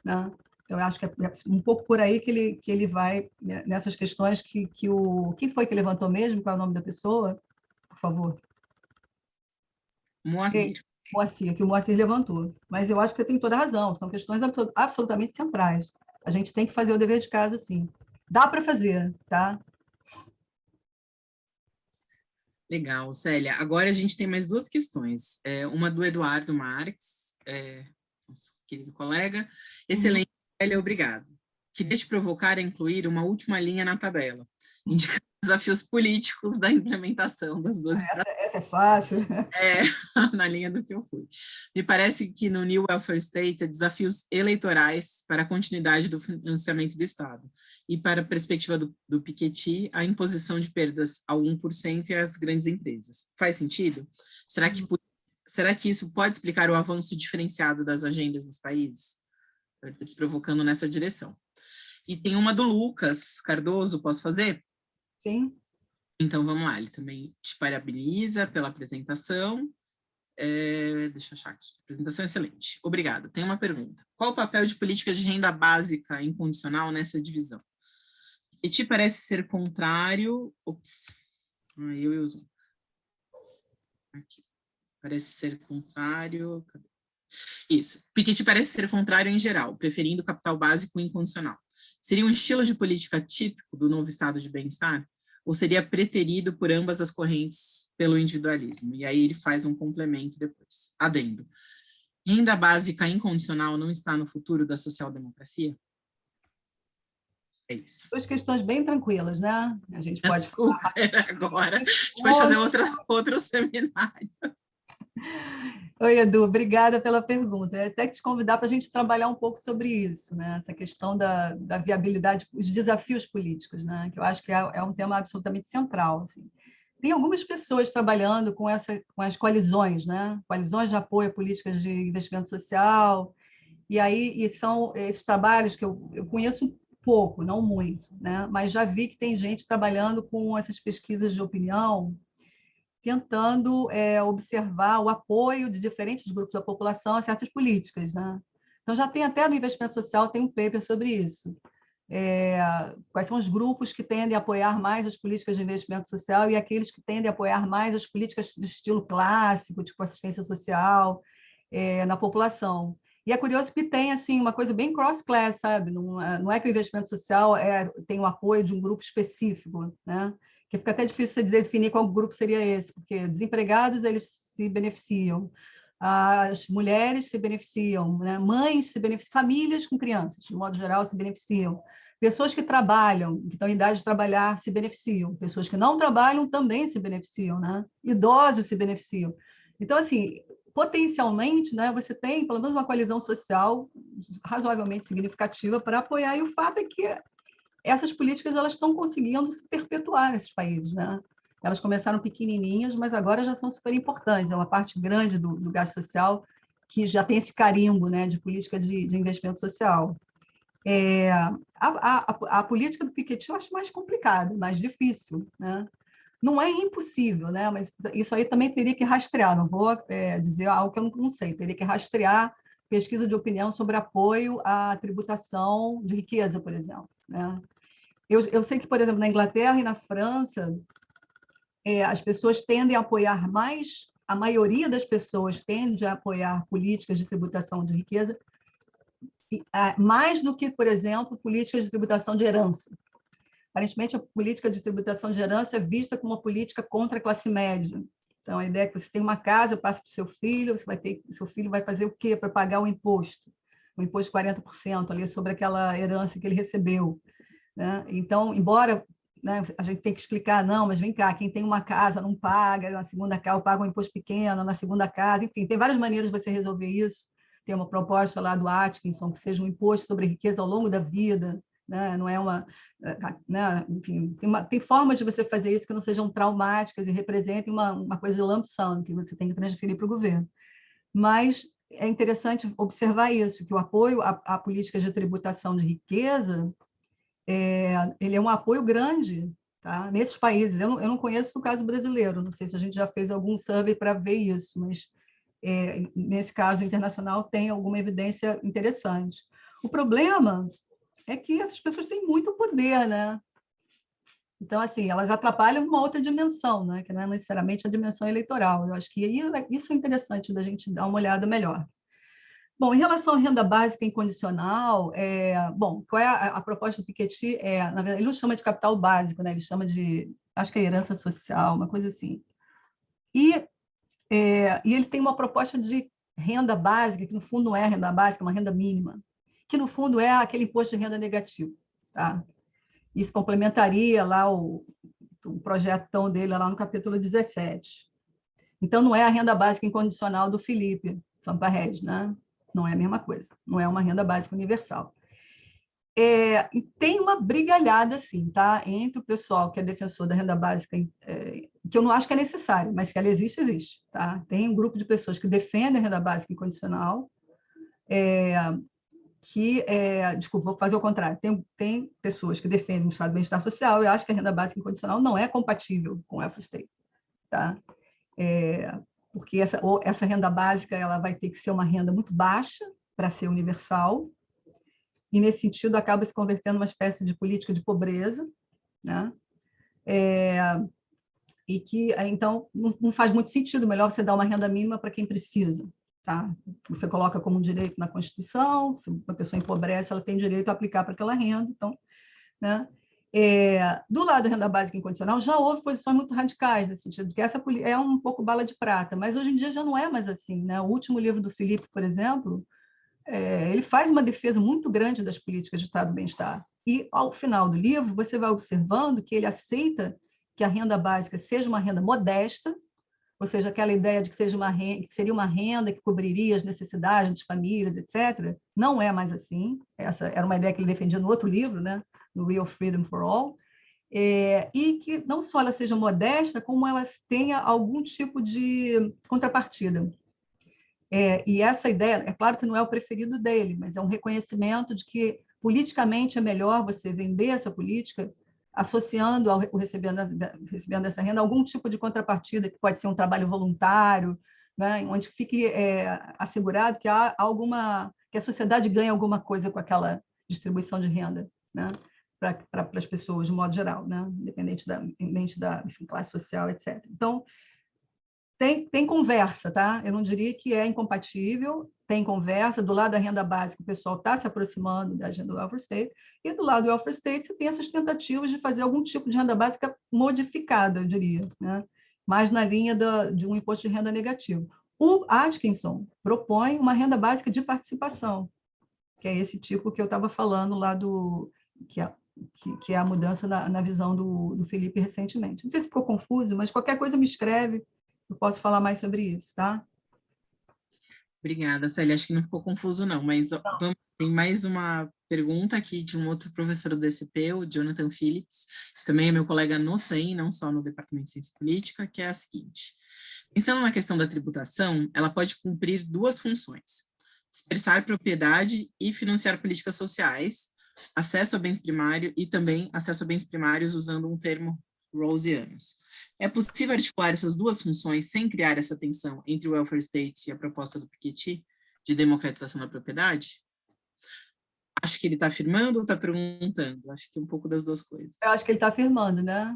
Né? Então, eu acho que é um pouco por aí que ele vai, né, nessas questões quem foi que levantou mesmo? Qual é o nome da pessoa? Por favor. Moacir. Moacir, que o Moacir levantou. Mas eu acho que você tem toda a razão, são questões absolutamente centrais. A gente tem que fazer o dever de casa, sim. Dá para fazer, tá? Legal, Célia. Agora a gente tem mais duas questões. Uma do Eduardo Marques, nosso querido colega. Excelente, Célia, obrigado. Queria te provocar a incluir uma última linha na tabela, indicando desafios políticos da implementação das duas estratégias. Essa é fácil. Na linha do que eu fui. Me parece que no New Welfare State há desafios eleitorais para a continuidade do financiamento do Estado e para a perspectiva do Piketty, a imposição de perdas ao 1% e às grandes empresas. Faz sentido? Será que isso pode explicar o avanço diferenciado das agendas dos países? Estou te provocando nessa direção. E tem uma do Lucas Cardoso, posso fazer? Sim. Então, vamos lá, ele também te parabeniza pela apresentação. Deixa eu achar aqui. Apresentação excelente. Obrigada. Tem uma pergunta. Qual o papel de políticas de renda básica incondicional nessa divisão? E te parece ser contrário... eu uso. Aqui. Parece ser contrário... Cadê? Isso. Piketty parece ser contrário em geral, preferindo capital básico incondicional. Seria um estilo de política típico do novo estado de bem-estar? Ou seria preterido por ambas as correntes pelo individualismo? E aí ele faz um complemento depois. Adendo. Renda básica incondicional não está no futuro da social-democracia? É isso. Duas questões bem tranquilas, né? A gente pode... Super agora. A gente pode fazer outro seminário. Oi, Edu, obrigada pela pergunta. Até que te convidar para a gente trabalhar um pouco sobre isso, né? Essa questão da viabilidade, os desafios políticos, né? Que eu acho que é um tema absolutamente central. Assim. Tem algumas pessoas trabalhando com as coalizões, né? Coalizões de apoio a políticas de investimento social, e são esses trabalhos que eu conheço um pouco, não muito, né? Mas já vi que tem gente trabalhando com essas pesquisas de opinião, tentando observar o apoio de diferentes grupos da população a certas políticas. Né? Então, já tem até no investimento social, tem um paper sobre isso. Quais são os grupos que tendem a apoiar mais as políticas de investimento social e aqueles que tendem a apoiar mais as políticas de estilo clássico, tipo assistência social, na população. E é curioso que tem assim, uma coisa bem cross-class, sabe? Não é que o investimento social tem o apoio de um grupo específico, né? Que fica até difícil você definir qual grupo seria esse, porque desempregados, eles se beneficiam, as mulheres se beneficiam, né? Mães se beneficiam, famílias com crianças, de modo geral, se beneficiam. Pessoas que trabalham, que estão em idade de trabalhar, se beneficiam. Pessoas que não trabalham também se beneficiam, né? Idosos se beneficiam. Então, assim, potencialmente, né, você tem pelo menos uma coalizão social razoavelmente significativa para apoiar, e o fato é que essas políticas elas estão conseguindo se perpetuar nesses países, né? Elas começaram pequenininhas, mas agora já são super importantes. É uma parte grande do gasto social que já tem esse carimbo, né, de política de investimento social. A política do Piketty eu acho mais complicada, mais difícil, né? não é impossível, né? Mas isso aí também teria que rastrear, não vou dizer algo que eu não sei, teria que rastrear pesquisa de opinião sobre apoio à tributação de riqueza, por exemplo, né? Eu sei que, por exemplo, na Inglaterra e na França, as pessoas tendem a apoiar mais, a maioria das pessoas tende a apoiar políticas de tributação de riqueza, mais do que, por exemplo, políticas de tributação de herança. Aparentemente, a política de tributação de herança é vista como uma política contra a classe média. Então, a ideia é que você tem uma casa, passa para o seu filho, seu filho vai fazer o quê para pagar o imposto? O imposto de 40% ali sobre aquela herança que ele recebeu, né? Então, embora, né, a gente tem que explicar, não, mas vem cá, quem tem uma casa não paga, na segunda casa paga um imposto pequeno, na segunda casa, enfim, tem várias maneiras de você resolver isso. Tem uma proposta lá do Atkinson, que seja um imposto sobre riqueza ao longo da vida, né? Não é uma, né? Enfim, tem formas de você fazer isso que não sejam traumáticas e representem uma coisa de lump sum, que você tem que transferir para o governo. Mas é interessante observar isso, que o apoio à política de tributação de riqueza, ele é um apoio grande, tá? Nesses países. Eu não conheço o caso brasileiro, não sei se a gente já fez algum survey para ver isso, mas nesse caso internacional tem alguma evidência interessante. O problema é que essas pessoas têm muito poder, né? Então, assim, elas atrapalham uma outra dimensão, né? Que não é necessariamente a dimensão eleitoral. Eu acho que isso é interessante da gente dar uma olhada melhor. Bom, em relação à renda básica incondicional, bom, qual é a proposta do Piketty? Na verdade, ele não chama de capital básico, né? Ele chama de, acho que é herança social, uma coisa assim. E ele tem uma proposta de renda básica, que no fundo não é renda básica, é uma renda mínima, que no fundo é aquele imposto de renda negativo, tá? Isso complementaria lá o projetão dele lá no capítulo 17. Então, não é a renda básica incondicional do Felipe Fampaherd, né? Não é a mesma coisa, não é uma renda básica universal. E tem uma brigalhada, assim, tá? Entre o pessoal que é defensor da renda básica, que eu não acho que é necessário, mas que ela existe, tá? Tem um grupo de pessoas que defendem a renda básica incondicional, desculpa, vou fazer o contrário, tem pessoas que defendem o Estado de Bem-Estar Social e acham que a renda básica incondicional não é compatível com o welfare state, tá? Porque essa renda básica ela vai ter que ser uma renda muito baixa para ser universal, e nesse sentido acaba se convertendo numa espécie de política de pobreza, né? E que, então, não faz muito sentido, melhor você dar uma renda mínima para quem precisa, tá? Você coloca como um direito na Constituição, se uma pessoa empobrece, ela tem direito a aplicar para aquela renda, então, né? Do lado da renda básica incondicional, já houve posições muito radicais, nesse sentido, que essa é um pouco bala de prata, mas hoje em dia já não é mais assim, né? O último livro do Felipe, por exemplo, ele faz uma defesa muito grande das políticas de Estado do bem-estar. E, ao final do livro, você vai observando que ele aceita que a renda básica seja uma renda modesta, ou seja, aquela ideia de que seria uma renda que cobriria as necessidades das famílias, etc. Não é mais assim. Essa era uma ideia que ele defendia no outro livro, né? No Real Freedom for All. E que não só ela seja modesta, como ela tenha algum tipo de contrapartida. E essa ideia, é claro que não é o preferido dele, mas é um reconhecimento de que politicamente é melhor você vender essa política associando ao recebendo essa renda algum tipo de contrapartida, que pode ser um trabalho voluntário, né, onde fique assegurado que que a sociedade ganha alguma coisa com aquela distribuição de renda, né, para as pessoas, de modo geral, né, independente da enfim, classe social, etc. Então, tem conversa, tá? Eu não diria que é incompatível, tem conversa. Do lado da renda básica, o pessoal está se aproximando da agenda do welfare state, e do lado do welfare state, você tem essas tentativas de fazer algum tipo de renda básica modificada, eu diria, né? Mais na linha de um imposto de renda negativo. O Atkinson propõe uma renda básica de participação, que é esse tipo que eu estava falando lá que é a mudança na visão do Felipe recentemente. Não sei se ficou confuso, mas qualquer coisa me escreve, eu posso falar mais sobre isso, tá? Obrigada, Célia. Acho que não ficou confuso, não, mas tem mais uma pergunta aqui de um outro professor do DCP, o Jonathan Phillips, que também é meu colega no CEM, não só no Departamento de Ciência Política, que é a seguinte: pensando na questão da tributação, ela pode cumprir duas funções: dispersar propriedade e financiar políticas sociais, acesso a bens primários e também acesso a bens primários usando um termo Rawlsianos. É possível articular essas duas funções sem criar essa tensão entre o welfare state e a proposta do Piketty de democratização da propriedade? Acho que ele está afirmando ou está perguntando? Acho que um pouco das duas coisas. Eu acho que ele está afirmando, né?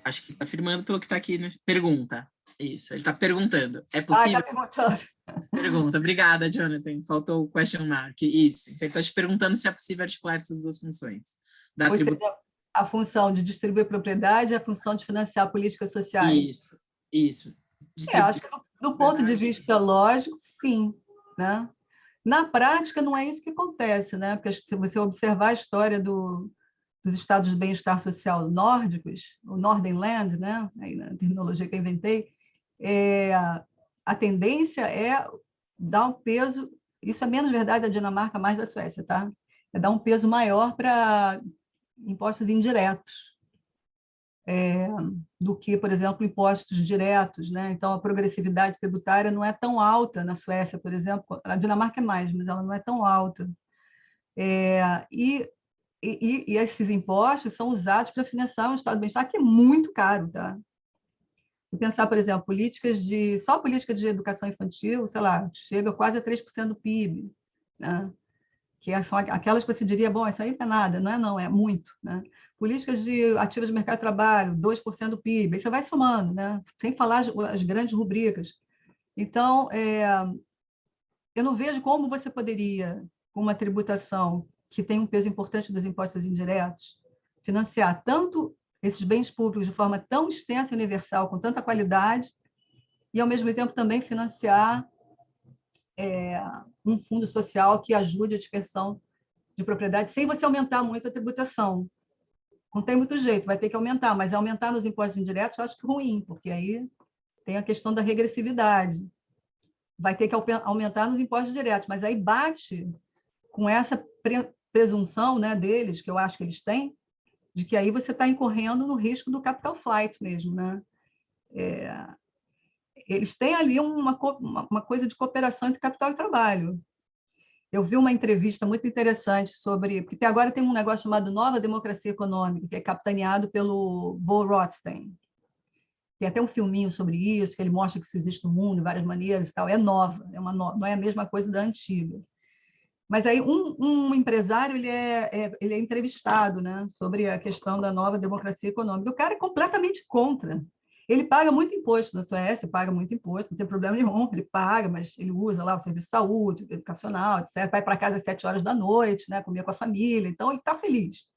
Acho que ele está afirmando pelo que está aqui na pergunta. Isso, ele está perguntando. É Ah, possível? está perguntando. Pergunta. Obrigada, Jonathan. Faltou o question mark. Isso. Então, ele está te perguntando se é possível articular essas duas funções. Da Ou seja, a função de distribuir propriedade e a função de financiar políticas sociais. Isso. Acho que do ponto de vista lógico, sim, né? Na prática, não é isso que acontece, né? Porque se você observar a história dos estados de bem-estar social nórdicos, o Northernland, né? Aí na terminologia que eu inventei, a tendência é dar um peso, isso é menos verdade da Dinamarca, mais da Suécia, tá? É dar um peso maior para impostos indiretos, do que, por exemplo, impostos diretos, né? Então, a progressividade tributária não é tão alta na Suécia, por exemplo. A Dinamarca é mais, mas ela não é tão alta. E esses impostos são usados para financiar um estado de bem-estar que é muito caro, tá? Se pensar, por exemplo, só política de educação infantil, sei lá, chega quase a 3% do PIB, né? Que são aquelas que você diria, bom, isso aí não é nada, não, é muito, né? Políticas ativas de mercado de trabalho, 2% do PIB, aí você vai somando, né? Sem falar as grandes rubricas. Então, eu não vejo como você poderia, com uma tributação que tem um peso importante dos impostos indiretos, financiar tanto esses bens públicos de forma tão extensa e universal, com tanta qualidade, e, ao mesmo tempo, também financiar um fundo social que ajude a dispersão de propriedade, sem você aumentar muito a tributação. Não tem muito jeito, vai ter que aumentar, mas aumentar nos impostos indiretos eu acho que ruim, porque aí tem a questão da regressividade. Vai ter que aumentar nos impostos diretos, mas aí bate com essa presunção, né, deles, que eu acho que eles têm, de que aí você está incorrendo no risco do capital flight mesmo, né? Eles têm ali uma coisa de cooperação entre capital e trabalho. Eu vi uma entrevista muito interessante sobre... Porque agora tem um negócio chamado Nova Democracia Econômica, que é capitaneado pelo Bo Rothstein. Tem até um filminho sobre isso, que ele mostra que isso existe no mundo de várias maneiras e tal. É nova, não é a mesma coisa da antiga. Mas aí um empresário ele é entrevistado, né, sobre a questão da nova democracia econômica. O cara é completamente contra. Ele paga muito imposto na Suécia, paga muito imposto, não tem problema nenhum, ele paga, mas ele usa lá o serviço de saúde, educacional, etc. Vai para casa às 7 horas da noite, né, comer com a família, então ele está feliz.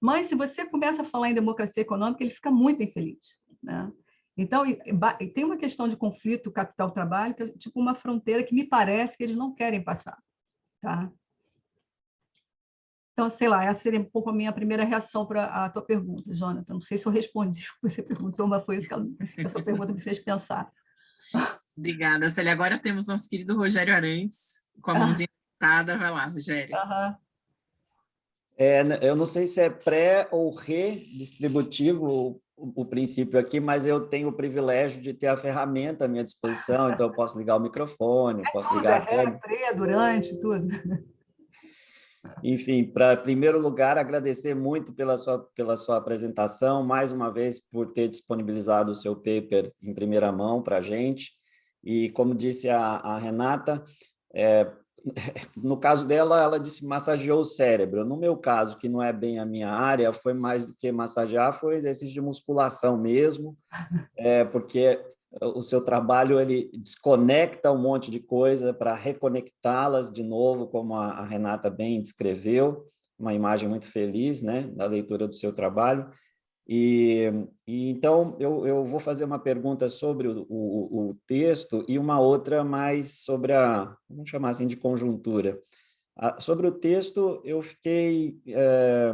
Mas se você começa a falar em democracia econômica, ele fica muito infeliz, né? Então, tem uma questão de conflito capital-trabalho, que é tipo uma fronteira que me parece que eles não querem passar, tá? Então, sei lá, essa seria um pouco a minha primeira reação para a tua pergunta, Jonathan. Não sei se eu respondi o que você perguntou, mas foi isso que a sua pergunta me fez pensar. Obrigada, Célia. Agora temos nosso querido Rogério Arantes, com a mãozinha levantada. Vai lá, Rogério. Eu não sei se é pré ou redistributivo o princípio aqui, mas eu tenho o privilégio de ter a ferramenta à minha disposição, então eu posso ligar o microfone, posso ligar a câmera. Pré, durante, tudo. Enfim, para primeiro lugar, agradecer muito pela sua apresentação, mais uma vez por ter disponibilizado o seu paper em primeira mão para a gente. E, como disse a Renata, no caso dela, ela disse massageou o cérebro. No meu caso, que não é bem a minha área, foi mais do que massagear, foi exercício de musculação mesmo, porque o seu trabalho ele desconecta um monte de coisa para reconectá-las de novo, como a Renata bem descreveu, uma imagem muito feliz, né, da leitura do seu trabalho. Então, eu vou fazer uma pergunta sobre o texto e uma outra mais sobre vamos chamar assim, de conjuntura. Sobre o texto,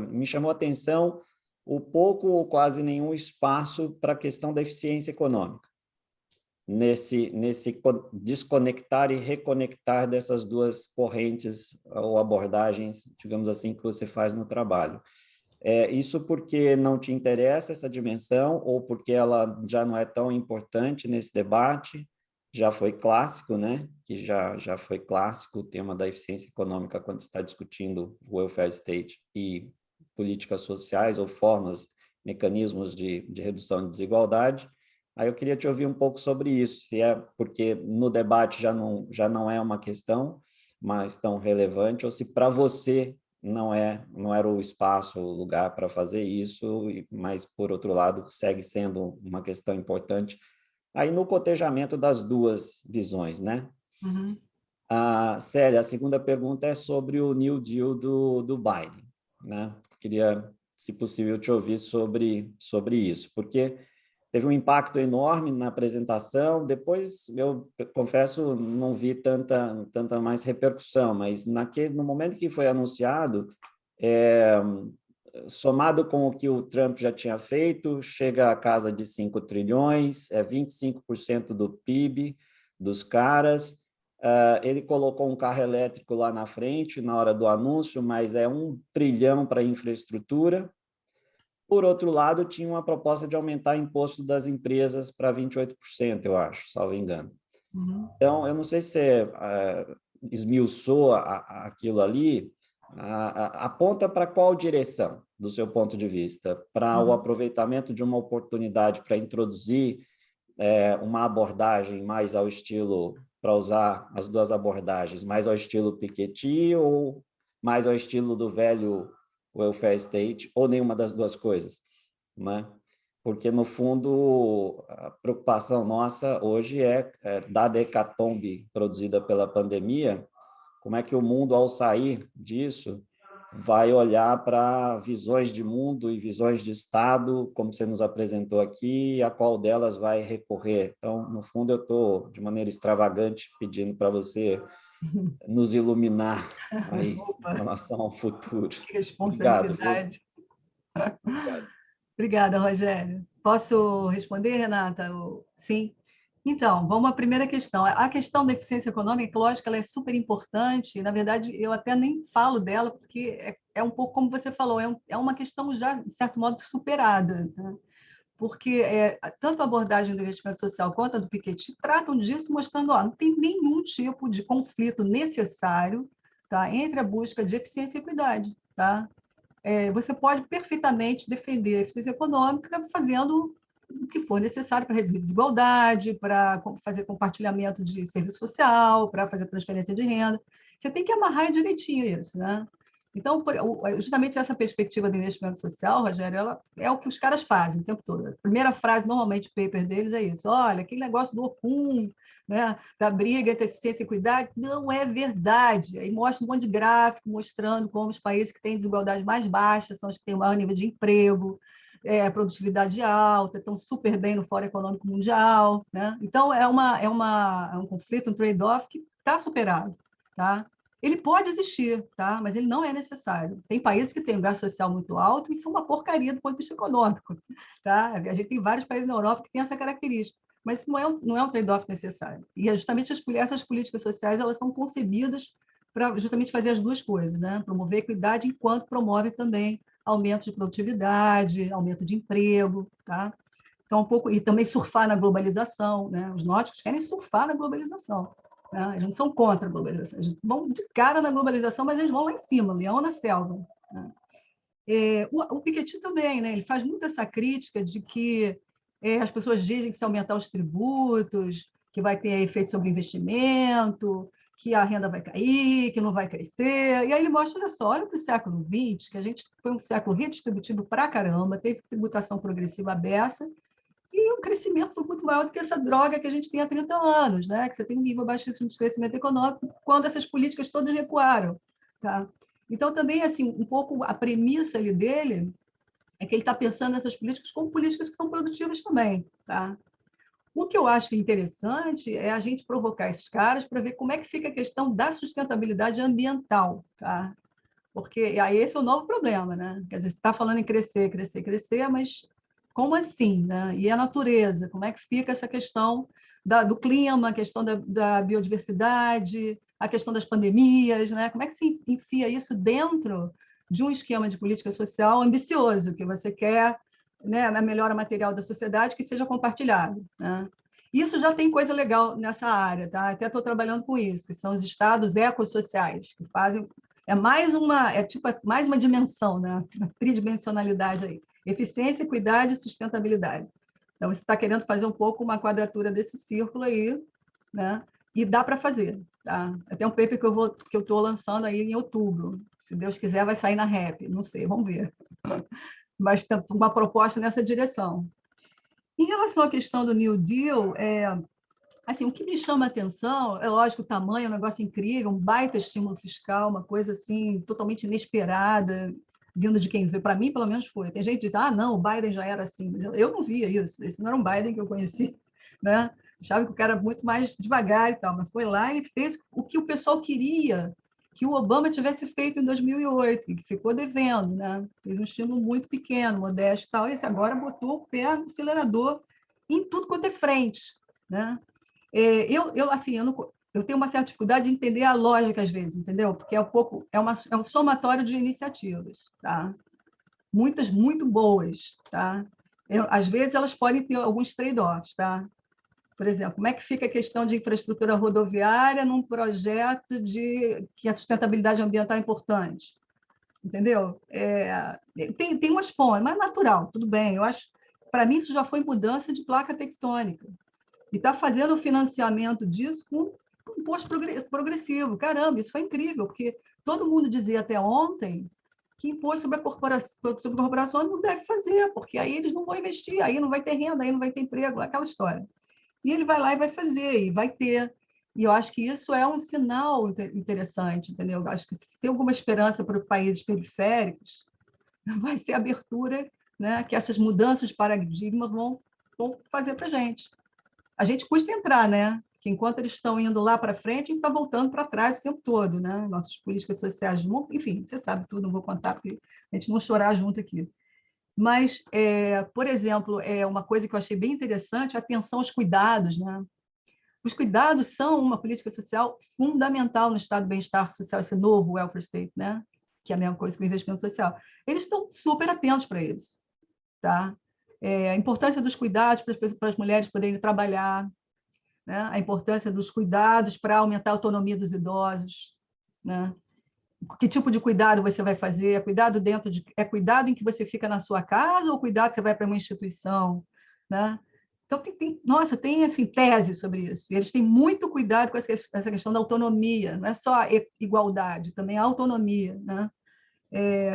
me chamou a atenção o pouco ou quase nenhum espaço para a questão da eficiência econômica, nesse desconectar e reconectar dessas duas correntes ou abordagens, digamos assim, que você faz no trabalho. Isso porque não te interessa essa dimensão ou porque ela já não é tão importante nesse debate? Já foi clássico, né? Que já foi clássico o tema da eficiência econômica quando se está discutindo o welfare state e políticas sociais ou formas, mecanismos de redução de desigualdade. Aí eu queria te ouvir um pouco sobre isso, se é porque no debate já não é uma questão mais tão relevante, ou se para você não era o espaço, o lugar para fazer isso, mas, por outro lado, segue sendo uma questão importante. Aí, no cotejamento das duas visões, né? Uhum. Célia, a segunda pergunta é sobre o New Deal do Biden, né? Queria, se possível, te ouvir sobre isso, porque teve um impacto enorme na apresentação. Depois, eu confesso, não vi tanta mais repercussão, mas no momento que foi anunciado, somado com o que o Trump já tinha feito, chega à casa de 5 trilhões, é 25% do PIB dos caras. Ele colocou um carro elétrico lá na frente, na hora do anúncio, mas é 1 trilhão para infraestrutura. Por outro lado, tinha uma proposta de aumentar o imposto das empresas para 28%, eu acho, salvo engano. Uhum. Então, eu não sei se você esmiuçou aquilo ali, aponta para qual direção, do seu ponto de vista? Para o aproveitamento de uma oportunidade para introduzir uma abordagem mais ao estilo, para usar as duas abordagens, mais ao estilo Piketty ou mais ao estilo do velho welfare state, ou nenhuma das duas coisas, né? Porque, no fundo, a preocupação nossa hoje dada a hecatombe produzida pela pandemia, como é que o mundo, ao sair disso, vai olhar para visões de mundo e visões de Estado, como você nos apresentou aqui, e a qual delas vai recorrer. Então, no fundo, eu estou, de maneira extravagante, pedindo para você nos iluminar aí em Opa, relação ao futuro. que Obrigado, viu? responsabilidade. Obrigado. Obrigada, Rogério. Posso responder, Renata? Sim. Então, vamos à primeira questão. A questão da eficiência econômica, lógico, ela é super importante. Na verdade, eu até nem falo dela, porque é um pouco como você falou, é uma questão já, de certo modo, superada, né? Porque tanto a abordagem do investimento social quanto a do Piketty tratam disso, mostrando que não tem nenhum tipo de conflito necessário, tá, entre a busca de eficiência e equidade. Tá? Você pode perfeitamente defender a eficiência econômica fazendo o que for necessário para reduzir desigualdade, para fazer compartilhamento de serviço social, para fazer transferência de renda. Você tem que amarrar direitinho isso, né? Então, justamente essa perspectiva do investimento social, Rogério, ela é o que os caras fazem o tempo todo. A primeira frase, normalmente, do paper deles é isso: olha, aquele negócio do Ocum, né, da briga entre eficiência e equidade, não é verdade. Aí mostra um monte de gráfico mostrando como os países que têm desigualdade mais baixa são os que têm o maior nível de emprego, produtividade alta, estão super bem no Fórum Econômico Mundial. Né? Então, é um conflito, um trade-off que está superado. Tá? Ele pode existir, tá? Mas ele não é necessário. Tem países que têm um gasto social muito alto e são uma porcaria do ponto de vista econômico. Tá? A gente tem vários países na Europa que têm essa característica, mas isso não é um trade-off necessário. E justamente essas políticas sociais elas são concebidas para justamente fazer as duas coisas, né? Promover a equidade enquanto promove também aumento de produtividade, aumento de emprego. Tá? Então, e também surfar na globalização. Né? Os nórdicos querem surfar na globalização. Eles não são contra a globalização, eles vão de cara na globalização, mas eles vão lá em cima, leão na selva. Né? O Piketty também, né? Ele faz muito essa crítica de que as pessoas dizem que se aumentar os tributos, que vai ter efeito sobre investimento, que a renda vai cair, que não vai crescer. E aí ele mostra, olha para o século XX, que a gente foi um século redistributivo para caramba, teve tributação progressiva aberta, e o crescimento foi muito maior do que essa droga que a gente tem há 30 anos, né? Que você tem um nível baixíssimo de crescimento econômico, quando essas políticas todas recuaram. Tá? Então, também, assim, um pouco a premissa ali dele é que ele está pensando nessas políticas como políticas que são produtivas também. Tá? O que eu acho interessante é a gente provocar esses caras para ver como é que fica a questão da sustentabilidade ambiental. Tá? Porque aí esse é o novo problema, né? Quer dizer, você está falando em crescer, crescer, crescer, mas como assim, né? E a natureza, como é que fica essa questão do clima, a questão da biodiversidade, a questão das pandemias, né? Como é que se enfia isso dentro de um esquema de política social ambicioso, que você quer, né, a melhora material da sociedade que seja compartilhado, né? Isso já tem coisa legal nessa área, tá? Até estou trabalhando com isso, que são os estados ecossociais, que fazem mais uma dimensão, né? Uma tridimensionalidade aí. Eficiência, equidade e sustentabilidade. Então, você está querendo fazer um pouco uma quadratura desse círculo aí, né? E dá para fazer, tá? Até um paper que eu estou lançando aí em outubro. Se Deus quiser, vai sair na REP, não sei, vamos ver. Mas tem uma proposta nessa direção. Em relação à questão do New Deal, assim, o que me chama a atenção, é lógico, o tamanho é um negócio incrível, um baita estímulo fiscal, uma coisa assim, totalmente inesperada, vindo de quem vê. Para mim, pelo menos, foi. Tem gente que diz, não, o Biden já era assim, mas eu não via isso. Esse não era um Biden que eu conheci, né? Achava que o cara era muito mais devagar e tal, mas foi lá e fez o que o pessoal queria que o Obama tivesse feito em 2008, que ficou devendo, né? Fez um estímulo muito pequeno, modesto e tal, e agora botou o pé no acelerador em tudo quanto é frente, né? Eu tenho uma certa dificuldade de entender a lógica às vezes, entendeu? Porque é um somatório de iniciativas, tá? Muitas muito boas, tá? Às vezes elas podem ter alguns trade-offs, tá? Por exemplo, como é que fica a questão de infraestrutura rodoviária num projeto que a sustentabilidade ambiental é importante? Entendeu? Tem umas pontas, mas é natural, tudo bem. Eu acho, para mim, isso já foi mudança de placa tectônica. E está fazendo o financiamento disso com imposto progressivo. Caramba, isso foi incrível, porque todo mundo dizia até ontem que imposto sobre a corporação não deve fazer, porque aí eles não vão investir, aí não vai ter renda, aí não vai ter emprego, aquela história. E ele vai lá e vai fazer, e vai ter. E eu acho que isso é um sinal interessante, entendeu? Eu acho que se tem alguma esperança para os países periféricos, vai ser a abertura, né, que essas mudanças de paradigma vão fazer para a gente. A gente custa entrar, né? Que enquanto eles estão indo lá para frente, a gente está voltando para trás o tempo todo, né? Nossas políticas sociais, enfim, você sabe tudo, não vou contar, porque a gente não chorar junto aqui. Mas, por exemplo, uma coisa que eu achei bem interessante, a atenção aos cuidados, né? Os cuidados são uma política social fundamental no estado de bem-estar social, esse novo welfare state, né? Que é a mesma coisa que o investimento social. Eles estão super atentos para isso, tá? A importância dos cuidados para as mulheres poderem trabalhar, né? A importância dos cuidados para aumentar a autonomia dos idosos, né? Que tipo de cuidado você vai fazer? É cuidado em que você fica na sua casa ou cuidado que você vai para uma instituição, né? Então nossa, tem assim tese sobre isso. E eles têm muito cuidado com essa questão da autonomia, não é só a igualdade, também a autonomia, né?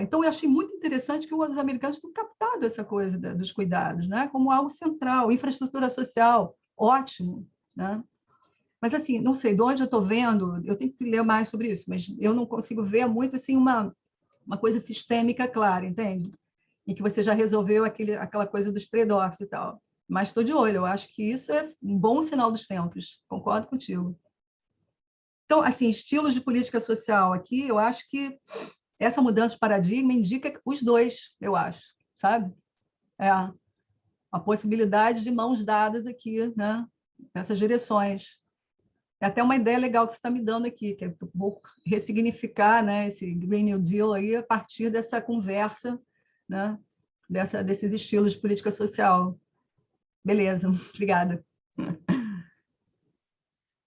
Então eu achei muito interessante que os americanos tenham captado essa coisa dos cuidados, né? Como algo central, infraestrutura social, ótimo, né? Mas, assim, não sei, de onde eu estou vendo, eu tenho que ler mais sobre isso, mas eu não consigo ver muito, assim, uma coisa sistêmica clara, entende? E que você já resolveu aquela coisa dos trade-offs e tal. Mas estou de olho, eu acho que isso é um bom sinal dos tempos, concordo contigo. Então, assim, estilos de política social aqui, eu acho que essa mudança de paradigma indica os dois, eu acho, sabe? A possibilidade de mãos dadas aqui, né? Nessas direções. É até uma ideia legal que você está me dando aqui, que eu vou ressignificar, né, esse Green New Deal aí a partir dessa conversa, né, desses estilos de política social. Beleza, obrigada.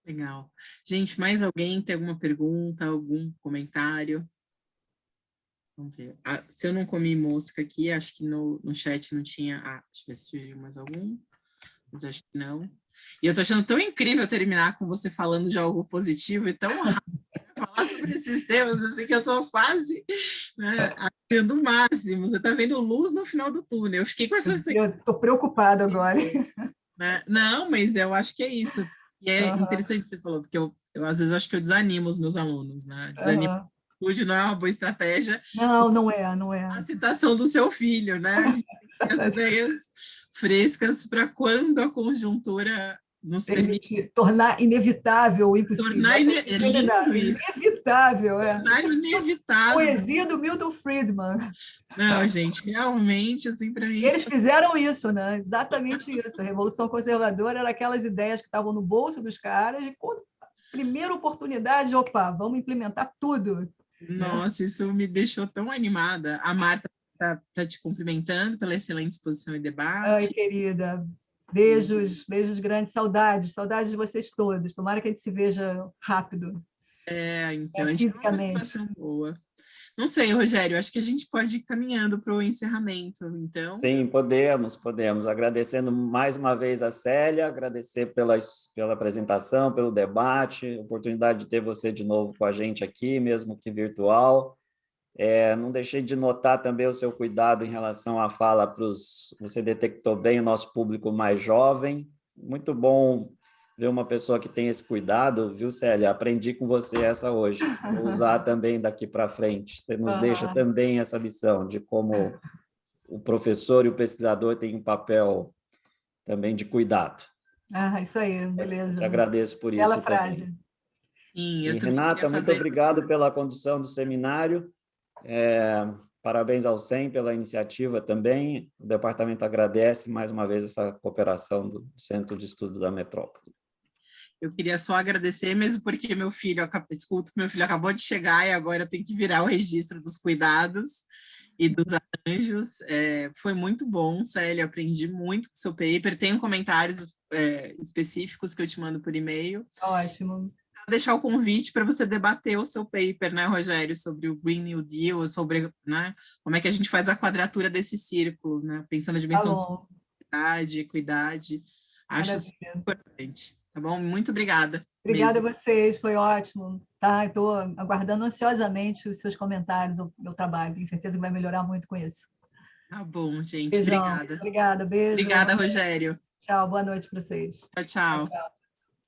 Legal. Gente, mais alguém tem alguma pergunta, algum comentário? Vamos ver. Se eu não comi mosca aqui, acho que no chat não tinha... deixa eu ver se surgiu mais algum. Mas acho que não. E eu tô achando tão incrível terminar com você falando de algo positivo e tão rápido falar sobre esses temas, assim, que eu tô quase, né, achando o máximo. Você tá vendo luz no final do túnel. Eu fiquei com essa... Eu estou preocupada agora. Né? Não, mas eu acho que é isso. E é interessante que você falou, porque eu às vezes acho que eu desanimo os meus alunos, né? Desanimo. Não é uma boa estratégia. Não é, não é. A citação do seu filho, né? A gente tem que ter as ideias frescas para quando a conjuntura nos permite tornar inevitável o impossível. Tornar é lindo isso. Inevitável, Tornar inevitável. Poesia do Milton Friedman. Não, gente, realmente, assim, para mim... Eles fizeram isso, né? Exatamente isso. A Revolução Conservadora era aquelas ideias que estavam no bolso dos caras e, quando primeira oportunidade, opa, vamos implementar tudo. Nossa, isso me deixou tão animada. A Marta está te cumprimentando pela excelente exposição e debate. Ai, querida, beijos, beijos grandes, saudades de vocês todos. Tomara que a gente se veja rápido. Então, a gente está numa situação boa. Não sei, Rogério, acho que a gente pode ir caminhando para o encerramento, então. Sim, podemos. Agradecendo mais uma vez a Célia, agradecer pela apresentação, pelo debate, oportunidade de ter você de novo com a gente aqui, mesmo que virtual. Não deixei de notar também o seu cuidado em relação à fala para os... Você detectou bem o nosso público mais jovem. Muito bom ver uma pessoa que tem esse cuidado, viu, Célia? Aprendi com você essa hoje. Vou usar também daqui para frente. Você nos deixa também essa lição de como o professor e o pesquisador têm um papel também de cuidado. Isso aí, beleza. Te agradeço por Bela isso frase. também. Sim, E, Renata, muito obrigado pela condução do seminário. Parabéns ao SEM pela iniciativa também. O departamento agradece mais uma vez essa cooperação do Centro de Estudos da Metrópole. Eu queria só agradecer, mesmo porque escuto que meu filho acabou de chegar e agora eu tenho que virar o registro dos cuidados e dos arranjos. Foi muito bom, Célia, aprendi muito com o seu paper. Tenho comentários específicos que eu te mando por e-mail. Ótimo. Vou deixar o convite para você debater o seu paper, né, Rogério, sobre o Green New Deal, sobre, né, como é que a gente faz a quadratura desse círculo, né, pensando na dimensão de sustentabilidade, equidade. Acho super importante. Tá bom? Muito obrigada. Obrigada a vocês, foi ótimo. Tá? Estou aguardando ansiosamente os seus comentários, o meu trabalho. Tenho certeza que vai melhorar muito com isso. Tá bom, gente. Beijão. Obrigada. Obrigada, beijo. Obrigada, Rogério. Tchau, boa noite para vocês. Tchau, tchau. Tchau.